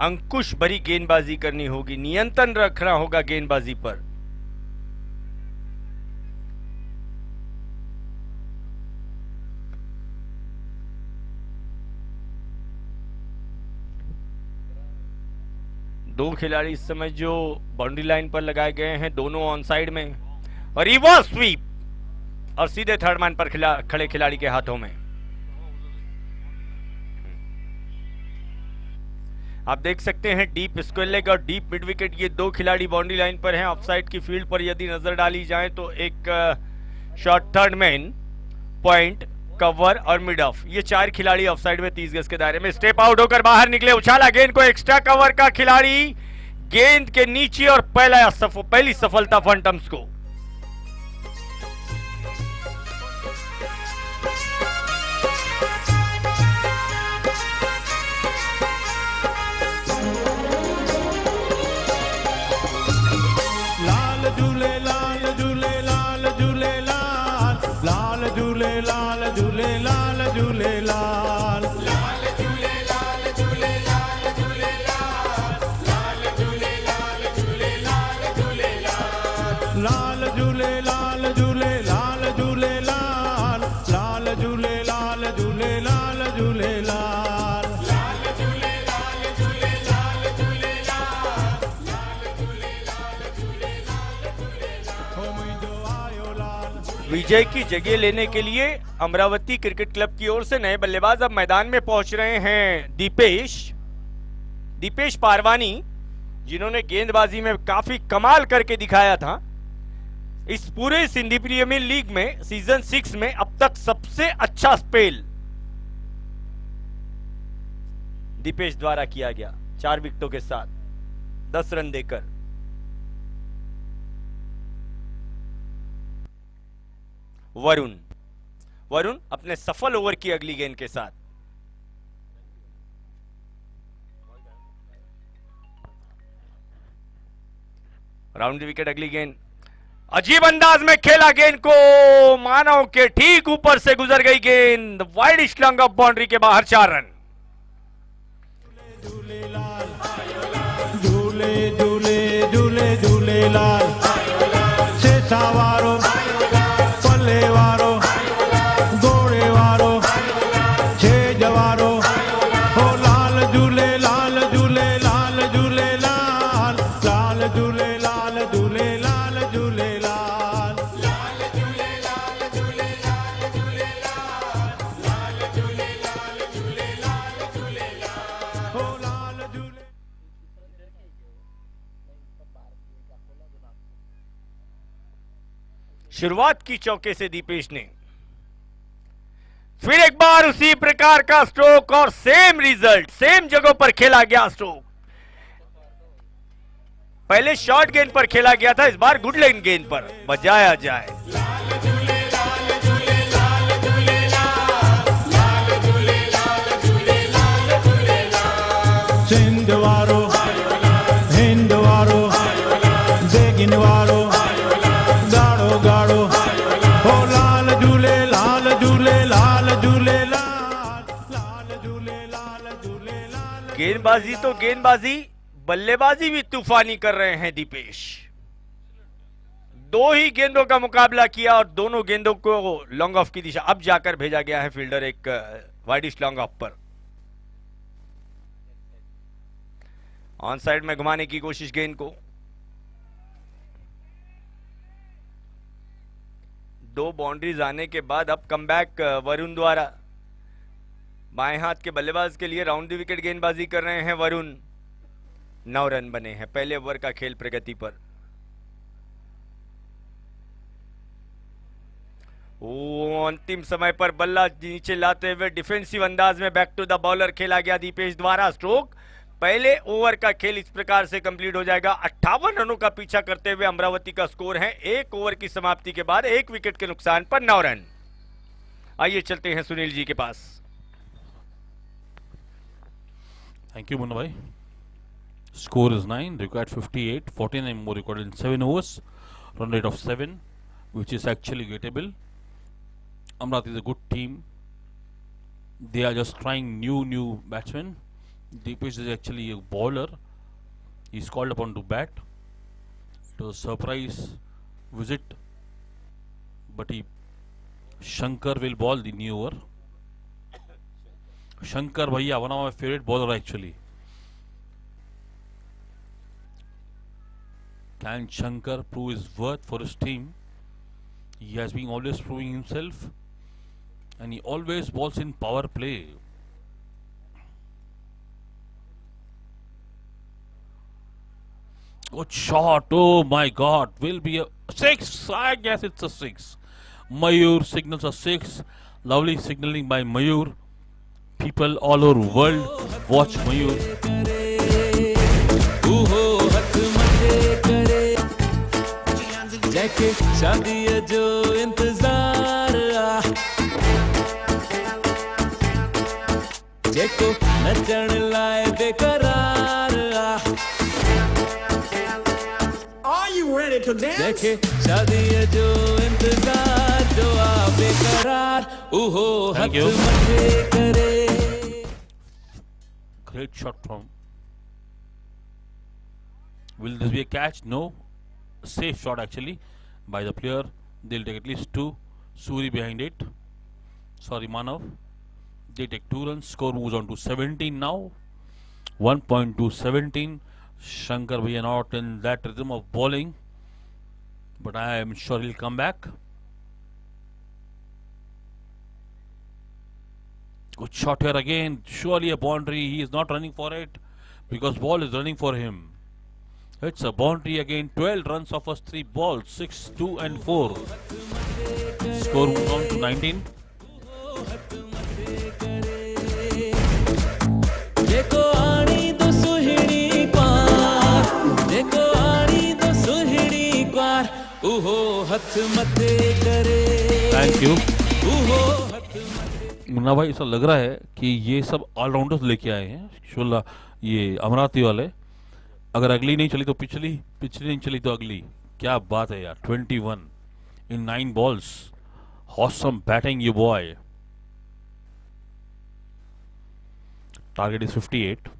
Speaker 4: अंकुश भरी गेंदबाजी करनी होगी, नियंत्रण रखना होगा गेंदबाजी पर। दो खिलाड़ी इस समय जो बाउंड्री लाइन पर लगाए गए हैं, दोनों ऑन साइड में, और रिवर्स स्वीप और सीधे थर्ड मैन पर खड़े खिलाड़ी के हाथों में। आप देख सकते हैं डीप स्क्वायर लेग और डीप मिड विकेट, ये दो खिलाड़ी बाउंड्री लाइन पर हैं। ऑफसाइड की फील्ड पर यदि नजर डाली जाए तो एक shot third man, point, cover और मिड ऑफ, ये चार खिलाड़ी ऑफसाइड में 30 गज के दायरे में। स्टेप आउट होकर बाहर निकले, उछाला गेंद को, एक्स्ट्रा कवर का खिलाड़ी गेंद के नीचे और पहली सफलता फंटम्स को। विजय की जगह लेने के लिए अमरावती क्रिकेट क्लब की ओर से नए बल्लेबाज अब मैदान में पहुंच रहे हैं। दीपेश पारवानी, जिन्होंने गेंदबाजी में काफी कमाल करके दिखाया था। इस पूरे सिंधी प्रीमियर लीग में सीजन 6 में अब तक सबसे अच्छा स्पेल दीपेश द्वारा किया गया, 4 विकेटों के साथ 10 रन देकर। वरुण अपने सफल ओवर की अगली गेंद के साथ। राउंड विकेट, अगली गेंद अजीब अंदाज में खेला गेंद को, मानव के ठीक ऊपर से गुजर गई गेंद, वाइड स्लंग ऑफ बाउंड्री के बाहर 4 रन।
Speaker 6: झूले झूले झूले झूले लाल से सावारो पल्ले वारो घोड़े वारो छे जवारो हो लाल झूले लाल झूले लाल झूले लाल लाल झूले लाल झूले लाल झूले लाल लाल झूले लाल झूले लाल झूले लाल लाल झूले लाल झूले लाल झूले लाल हो लाल झूले।
Speaker 4: शुरुआत की चौके से दीपेश ने, फिर एक बार उसी प्रकार का स्ट्रोक और सेम रिजल्ट, सेम जगह पर खेला गया स्ट्रोक। पहले शॉर्ट गेंद पर खेला गया था, इस बार गुड लेग गेंद पर बजाया जाए।
Speaker 6: सिंध वारो हिंद वारो देगिन वारो गाड़ो गाड़ो हो लाल झूले लाल झूले लाल झूले लाल।
Speaker 4: गेंदबाजी तो गेंदबाजी, बल्लेबाजी भी तूफानी कर रहे हैं दीपेश। दो ही गेंदों का मुकाबला किया और दोनों गेंदों को लॉन्ग ऑफ की दिशा अब जाकर भेजा गया है फील्डर एक वाइडिश लॉन्ग ऑफ पर। ऑन साइड में घुमाने की कोशिश गेंद को। दो बाउंड्रीज आने के बाद अब कमबैक वरुण द्वारा। बाएं हाथ के बल्लेबाज के लिए राउंड द विकेट गेंदबाजी कर रहे हैं वरुण। 9 रन बने हैं पहले ओवर का खेल प्रगति पर। ओ अंतिम समय पर बल्ला नीचे लाते हुए डिफेंसिव अंदाज में बैक टू द बॉलर खेला गया दीपेश द्वारा स्ट्रोक। पहले ओवर का खेल इस प्रकार से कंप्लीट हो जाएगा। 58 रनों का पीछा करते हुए अमरावती का स्कोर है। एक ओवर की समाप्ति के बाद 1 विकेट के नुकसान पर 9 रन। आइए चलते हैं सुनील जी के पास।
Speaker 1: Thank you, Munna bhai. Score is 9, required 58, 49 more required in 7 overs. Run rate of 7, which is actually gettable. Amravati is a good team. They are just trying new batsmen. Deepesh is actually a bowler. He's called upon to bat. It was a surprise visit, but Shankar will bowl the new over. Shankar Bhaiya, one of my favorite bowler actually. Can Shankar prove his worth for his team? He has been always proving himself, and he always bowls in power play. Good shot! Oh my God! Will be a 6. I guess it's a 6. Mayur signals a 6. Lovely signaling by Mayur. People all over world watch Mayur.
Speaker 2: जैके शादी है जो इंतजार जेको नचण लाए बेकरार जैके शादी है जो इंतजार जो आ बेकरार उहो
Speaker 1: Thank
Speaker 2: हथ
Speaker 1: you.
Speaker 2: मथे करे।
Speaker 1: Great shot from. Will this be a catch? No. Safe shot actually by the player. They'll take at least 2. Suri behind it. Sorry, Manav. They take 2 runs. Score moves on to 17 now. 1.2 17. Shankar Bhaiya not in that rhythm of bowling, but I am sure he'll come back. Good shot here again. Surely a boundary. He is not running for it because ball is running for him. It's a boundary again. 12 runs off us 3 balls. 6, 2 and 4. Score moves on to 19.
Speaker 2: देखो आनी दो सुहिणी क्वार देखो आनी दो सुहिणी क्वार उहो हथ मथे करे।
Speaker 1: Thank you.
Speaker 2: उहो हथ
Speaker 1: मुन्ना भाई ऐसा लग रहा है कि ये सब ऑलराउंडर्स लेके आए हैं शुल्ला ये अमरावती वाले। अगर अगली नहीं चली तो पिछली, पिछली नहीं चली तो अगली। क्या बात है यार। 21 in 9 balls. Awesome batting, you boy. Target is 58.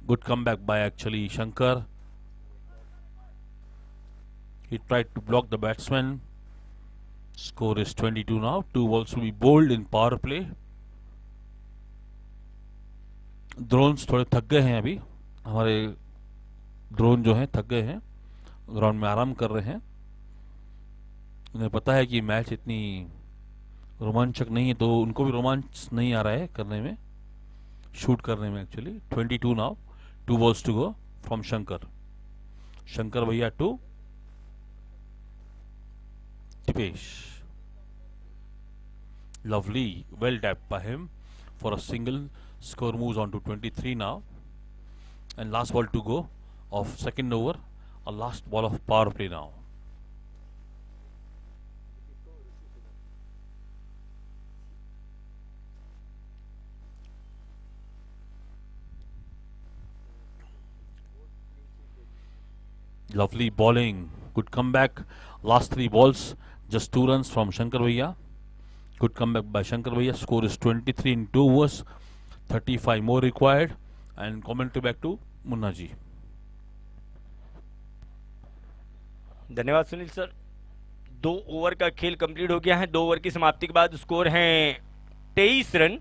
Speaker 1: Good comeback by actually Shankar. He tried to block the batsman. Score is 22 now. 2 balls to be bowled in power play. Drones थोड़े थक गए हैं अभी। हमारे ड्रोन जो हैं थक गए हैं, ग्राउंड में आराम कर रहे हैं। उन्हें पता है कि मैच इतनी रोमांचक नहीं है, तो उनको भी रोमांच नहीं आ रहा है करने में, शूट करने में actually. 22 now, 2 balls to go from Shankar. Shankar Bhaiya to Dipesh. Lovely, well tapped by him for a single. Score moves on to 23 now. And last ball to go of second over. A last ball of power play now. Lovely bowling. Good comeback. Last 3 balls. Just 2 runs from Shankar Bhaiya. Good comeback by Shankar Bhaiya. Score is 23 in 2 overs. 35 more required. And commentary back to Munna ji.
Speaker 4: धन्यवाद Sunil sir. 2 over का खेल complete हो गया है। 2 over की समाप्ति के बाद स्कोर है 23 रन।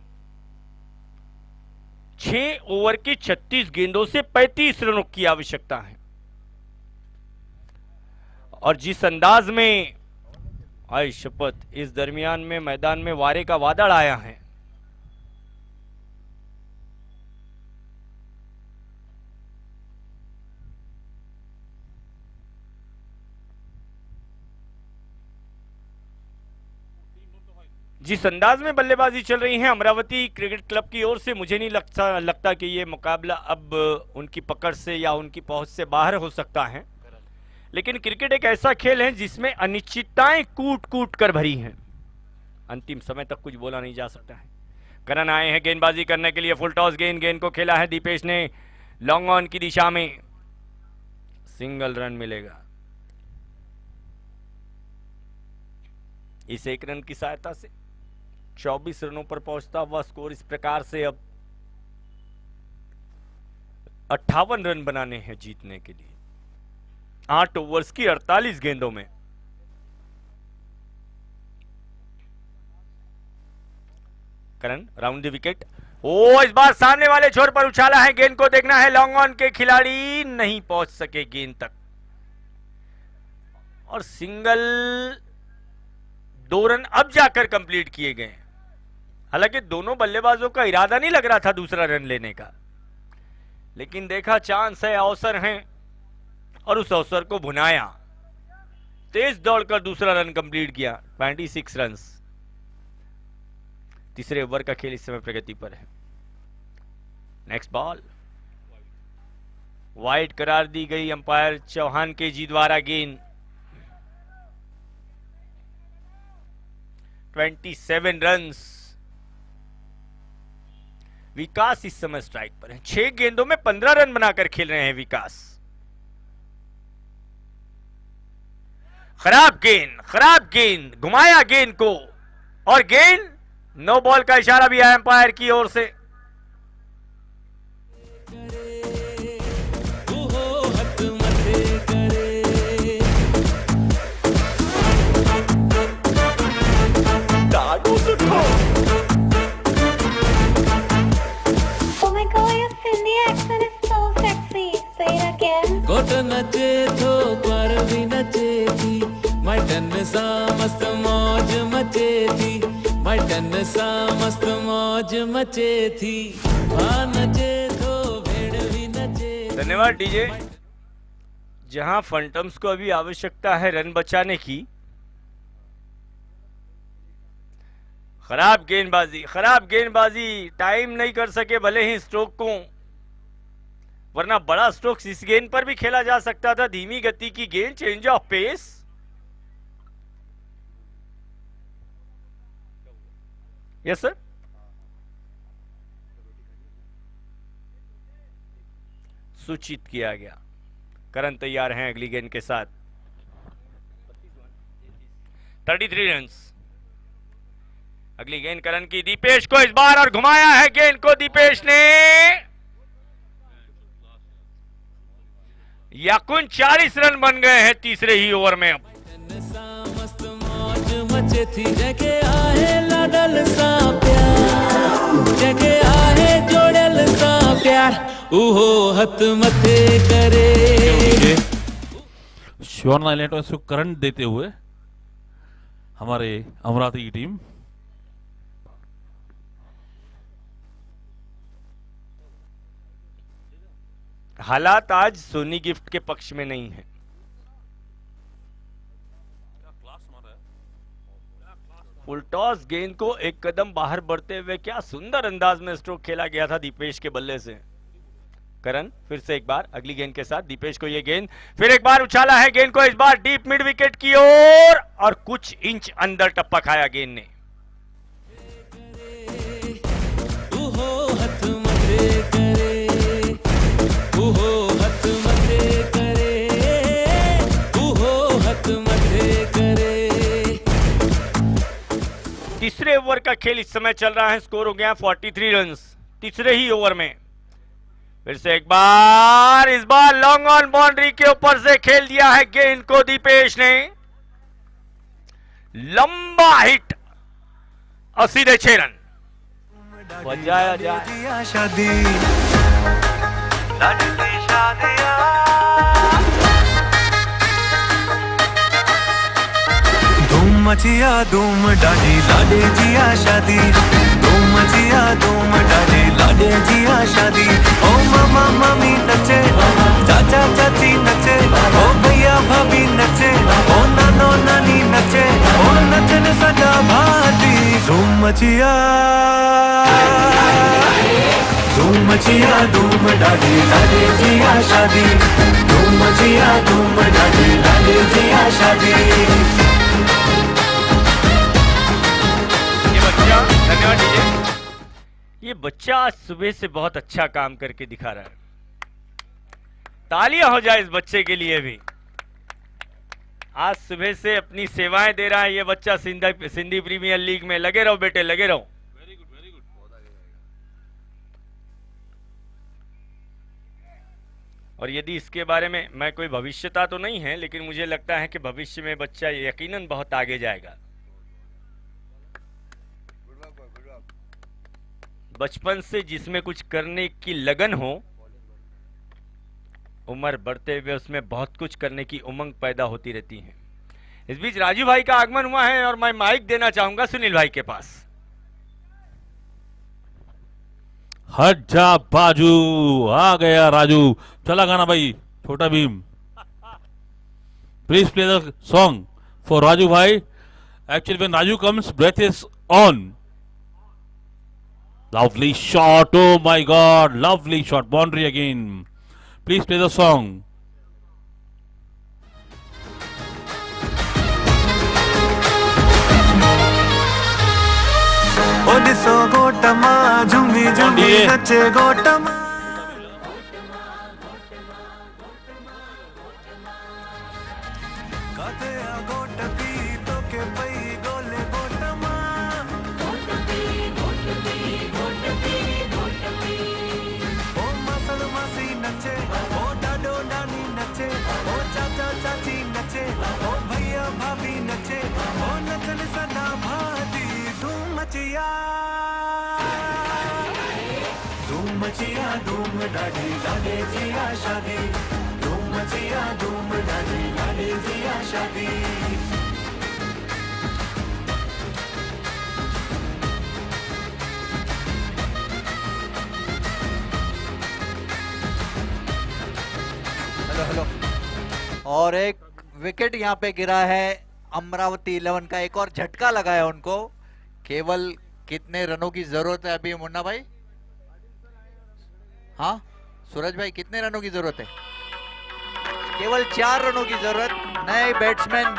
Speaker 4: 6 ओवर की 36 गेंदों से 35 रनों की आवश्यकता है। और जिस अंदाज में आय शपथ इस दरमियान में मैदान में वारे का वादळ आया है, जिस अंदाज में बल्लेबाजी चल रही है अमरावती क्रिकेट क्लब की ओर से, मुझे नहीं लगता कि ये मुकाबला अब उनकी पकड़ से या उनकी पहुंच से बाहर हो सकता है। लेकिन क्रिकेट एक ऐसा खेल है जिसमें अनिश्चितताएं कूट कूट कर भरी हैं। अंतिम समय तक कुछ बोला नहीं जा सकता है। करण आए हैं गेंदबाजी करने के लिए। फुल टॉस गेंद को खेला है दीपेश ने लॉन्ग ऑन की दिशा में। सिंगल रन मिलेगा। इस 1 रन की सहायता से 24 रनों पर पहुंचता हुआ स्कोर इस प्रकार से अब 58 रन बनाने हैं जीतने के लिए। 8 ओवर्स की 48 गेंदों में। करण राउंड द विकेट। ओ इस बार सामने वाले छोर पर उछाला है। गेंद को देखना है। लॉन्ग ऑन के खिलाड़ी नहीं पहुंच सके गेंद तक और सिंगल 2 रन अब जाकर कंप्लीट किए गए। हालांकि दोनों बल्लेबाजों का इरादा नहीं लग रहा था दूसरा रन लेने का, लेकिन देखा चांस है, अवसर है और उस अवसर को भुनाया। तेज दौड़कर दूसरा रन कंप्लीट किया। 26 रन्स। तीसरे ओवर का खेल इस समय प्रगति पर है। नेक्स्ट बॉल वाइड करार दी गई अंपायर चौहान के जी द्वारा। गेंद 27 रन्स। विकास इस समय स्ट्राइक पर है। 6 गेंदों में 15 रन बनाकर खेल रहे हैं विकास। खराब गेंद घुमाया गेंद को और गेंद नो बॉल का इशारा भी आया अंपायर की ओर से।
Speaker 9: गोट नचे थो पर भी नचे थी, मटन सा मस्त मौज मचे थी, मटन सा मस्त मौज मचे थी, नचे थो भेड़ भी नचे।
Speaker 4: धन्यवाद डीजे। जहां फंटम्स को अभी आवश्यकता है रन बचाने की, खराब गेंदबाजी टाइम नहीं कर सके भले ही स्ट्रोक को, वरना बड़ा स्ट्रोक्स इस गेंद पर भी खेला जा सकता था। धीमी गति की गेंद, change of pace. Yes sir. सूचित किया गया। करण तैयार हैं अगली गेंद के साथ। 33 रन्स। अगली गेंद करण की, दीपेश को इस बार और घुमाया है गेंद को दीपेश ने। याकुन 40 रन बन गए हैं तीसरे ही ओवर में। अब
Speaker 9: मस्त मौज मचे थी, जगे आहे लाडल सा प्यार, जगे आहे जोड़ल सा प्यार, उहो हथ मथे करे।
Speaker 1: श्योर नाइलेट को करंट देते हुए हमारे अमरावती की टीम।
Speaker 4: हालात आज सोनी गिफ्ट के पक्ष में नहीं है। फुल टॉस गेंद को एक कदम बाहर बढ़ते हुए क्या सुंदर अंदाज में स्ट्रोक खेला गया था दीपेश के बल्ले से। करण फिर से एक बार अगली गेंद के साथ। दीपेश को ये गेंद फिर एक बार उछाला है गेंद को, इस बार डीप मिड विकेट की ओर और कुछ इंच अंदर टप्पा खाया गेंद ने। तीसरे ओवर का खेल इस समय चल रहा है। स्कोर हो गया 43 रन्स। तीसरे ही ओवर में। फिर से एक बार, इस बार लॉन्ग ऑन बाउंड्री के ऊपर से खेल दिया है गेंद को दीपेश ने। लंबा हिट और सीधे 6 रन बजाया जाए।
Speaker 2: शादी लड़की शादियां धूम मचिया धूम डाली लाडे जिया शादी धूम मचिया धूम डाली लाडे जिया शादी ओ मामा मामी नचे चाचा चाची नचे ओ भैया भाभी नचे ओ नानो नानी नचे ओ नचन सदा भाती धूम मचिया धूम डाली लाडे जिया शादी धूम मचिया धूम डाली लाडे जिया शादी।
Speaker 4: धन्यवाद डीजे। ये बच्चा आज सुबह से बहुत अच्छा काम करके दिखा रहा है, तालियां हो जाए इस बच्चे के लिए भी। आज सुबह से अपनी सेवाएं दे रहा है ये बच्चा सिंधी प्रीमियर लीग में। लगे रहो बेटे, लगे रहो।
Speaker 1: Very good very good.
Speaker 4: और यदि इसके बारे में, मैं कोई भविष्यता तो नहीं है, लेकिन मुझे लगता है कि भविष्य में बच्चा यकीनन बहुत आगे जाएगा। बचपन से जिसमें कुछ करने की लगन हो, उम्र बढ़ते हुए उसमें बहुत कुछ करने की उमंग पैदा होती रहती है। इस बीच राजू भाई का आगमन हुआ है और मैं माइक देना चाहूंगा सुनील भाई के पास।
Speaker 1: हट जा बाजू, आ गया राजू। चला गाना भाई, Chhota Bheem. Please play the song for Raju भाई। Actually when Raju comes, breath is on. Lovely shot, oh my god, lovely shot, boundary again. Please play the song.
Speaker 2: ओ दिसो गोटमा झूमी झूमी नचे गोटमा काते आ गोटपी तो के पई गोले गोटमा ओ मसल मसी नचे ओ डाडो डानी नचे ओ चाचा चाची नचे ओ भैया भाभी नचे ओ नचन सदा भाती धूम मचिया धूम डाडी लाडे जिया शादी धूम मचिया धूम डाडी लाडे जिया शादी।
Speaker 3: Hello hello. और एक विकेट यहाँ पे गिरा है अमरावती 11 का। एक और झटका लगा है उनको। केवल कितने रनों की जरूरत है अभी मुन्ना भाई? हाँ सूरज भाई, कितने रनों की जरूरत है? केवल 4 रनों की जरूरत। नए batsman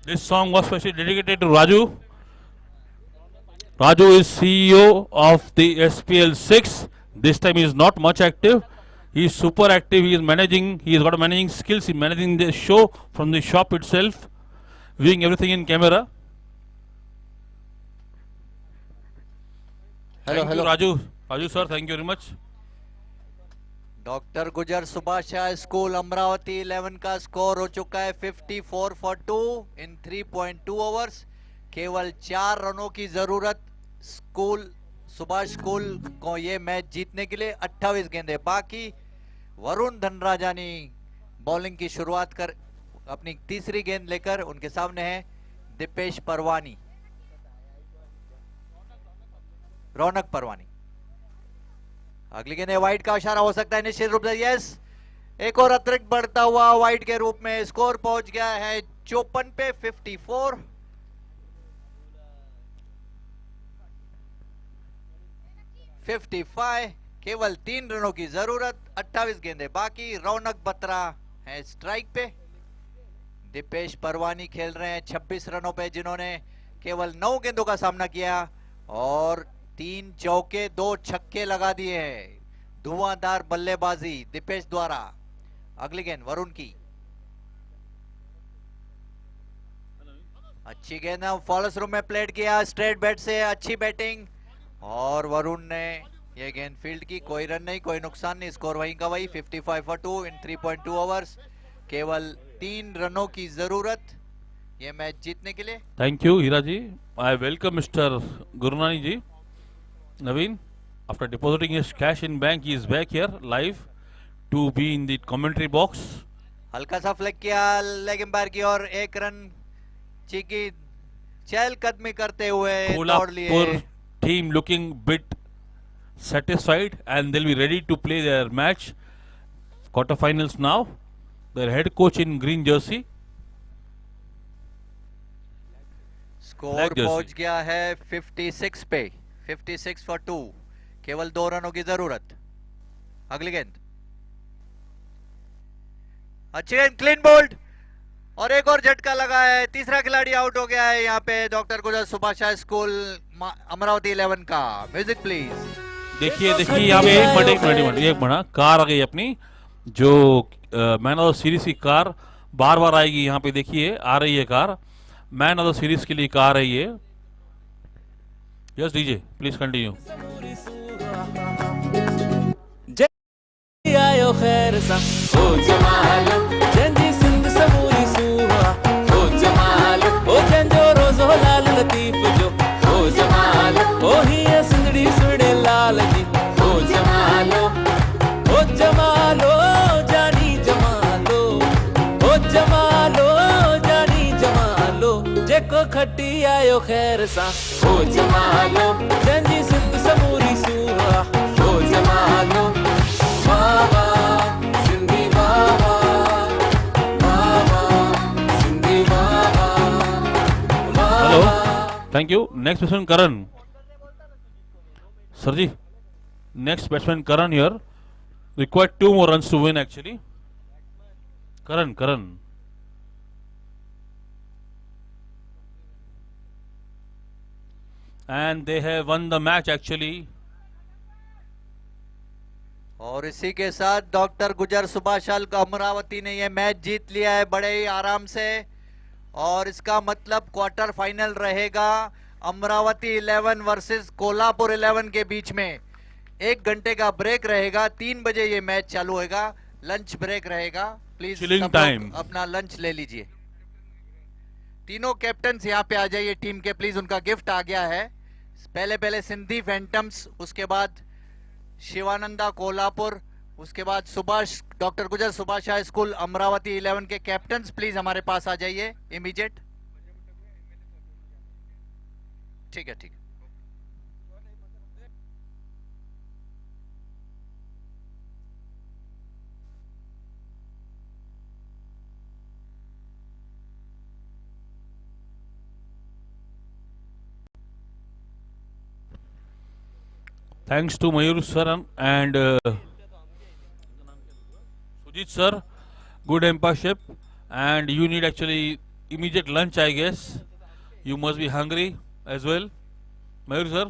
Speaker 1: This song was specially dedicated to Raju. Raju is CEO of the SPL 6. This time he is not much active. He is super active. He is managing. He has got managing skills. He is managing the show from the shop itself, viewing everything in camera.
Speaker 3: Hello,
Speaker 1: Thank
Speaker 3: hello.
Speaker 1: you, Raju. Raju sir, thank you very much.
Speaker 3: Doctor गुजर सुभाषा school Amravati 11 का score हो चुका है 54 for 2 in 3.2 overs. केवल 4 रनों की जरूरत school Subhash school को ये मैच जीतने के लिए। 28 गेंदें बाकी। वरुण धनराजानी बॉलिंग की शुरुआत कर अपनी तीसरी गेंद लेकर उनके सामने है दीपेश परवानी, रौनक परवानी। अगली गेंद वाइड का इशारा हो सकता है निश्चित रूप से। यस, एक और अतिरिक्त बढ़ता हुआ वाइड के रूप में स्कोर पहुंच गया है 54 पे 54। केवल 3 रनों की जरूरत। 28 गेंदें बाकी। रौनक बत्रा है स्ट्राइक पे। दीपेश परवानी खेल रहे हैं 26 रनों पे, जिन्होंने केवल 9 गेंदों का सामना किया और 3 चौके 2 छक्के लगा दिए हैं। धुआंधार बल्लेबाजी दीपेश द्वारा। अगली गेंद वरुण की, अच्छी गेंद फॉलोस रूम में प्लेट किया स्ट्रेट बैट से, अच्छी बैटिंग और वरुण ने ये गेंद फील्ड की। कोई रन नहीं, कोई नुकसान नहीं, स्कोर वहीं का वही 55 for 2 इन 3.2 ओवर्स। केवल 3 रनों की जरूरत ये मैच जीतने के लिए।
Speaker 1: Thank you, Hira ji. I welcome Mr. Gurnani ji. Naveen, after depositing his cash in bank, he is back here live to be in the commentary box.
Speaker 3: हल्का सा फ्लिक किया लेग एम्पायर की और 1 run cheeky चहलकदमी करते हुए दौड़ लिए।
Speaker 1: Kolhapur team looking bit satisfied and they'll be ready to play their match. Quarterfinals now. Their head coach in green jersey.
Speaker 3: Score
Speaker 1: Black jersey.
Speaker 3: पहुंच गया है 56 पे, 56 for 2। केवल 2 रनों की जरूरत। अगली गेंद, अच्छी गेंद, क्लीन बोल्ड और एक और झटका लगा है। तीसरा खिलाड़ी आउट हो गया है यहाँ पे डॉक्टर गुजर सुभाषा स्कूल अमरावती 11 का। Music please.
Speaker 1: देखिए यहाँ पे एक मिनट कार आ गई अपनी, जो मैन ऑफ द सीरीज की कार बार बार आएगी। यहाँ पे देखिए आ रही है car, man of the series के लिए कार है ये। Yes DJ please continue.
Speaker 9: आयो खैर सा ओ जमालो जंजी सिंध सबूरी सूहा ओ जमालो ओ जंजो रोजो लाल लतीफ जो ओ जमालो ओ ही सिंधड़ी सुड़े लाल जी ओ जमालो जानी जमालो ओ जमालो जानी जमालो जेको खटी आयो खैर सा ओ जमालो जंजी सिंध सबूरी सूहा ओ जमालो
Speaker 1: hello, thank you. Next batsman Karan. Sir जी, next batsman Karan here. Required 2 more runs to win actually. Karan. And they have won the match actually.
Speaker 3: और इसी के साथ डॉक्टर गुजर सुभाषाल का अमरावती ने यह मैच जीत लिया है बड़े ही आराम से। और इसका मतलब क्वार्टर फाइनल रहेगा अमरावती 11 वर्सेस कोल्हापुर 11 के बीच में। 1 घंटे का ब्रेक रहेगा, 3 बजे ये मैच चालू होगा। लंच ब्रेक रहेगा, प्लीज
Speaker 1: Chilling
Speaker 3: सब लोग
Speaker 1: time.
Speaker 3: अपना लंच ले लीजिए। तीनों कैप्टन्स यहाँ पे आ जाइए टीम के प्लीज, उनका गिफ्ट आ गया है। पहले सिंधी फैंटम्स, उसके बाद शिवानंदा कोल्हापुर, उसके बाद सुभाष डॉक्टर गुजर सुभाषा स्कूल अमरावती 11 के कैप्टन्स प्लीज हमारे पास आ जाइए इमीडिएट। ठीक है।
Speaker 1: Thanks to Mayur sir and Sujit sir, good umpireship, and you need actually immediate lunch I guess. You must be hungry as well. Mayur sir.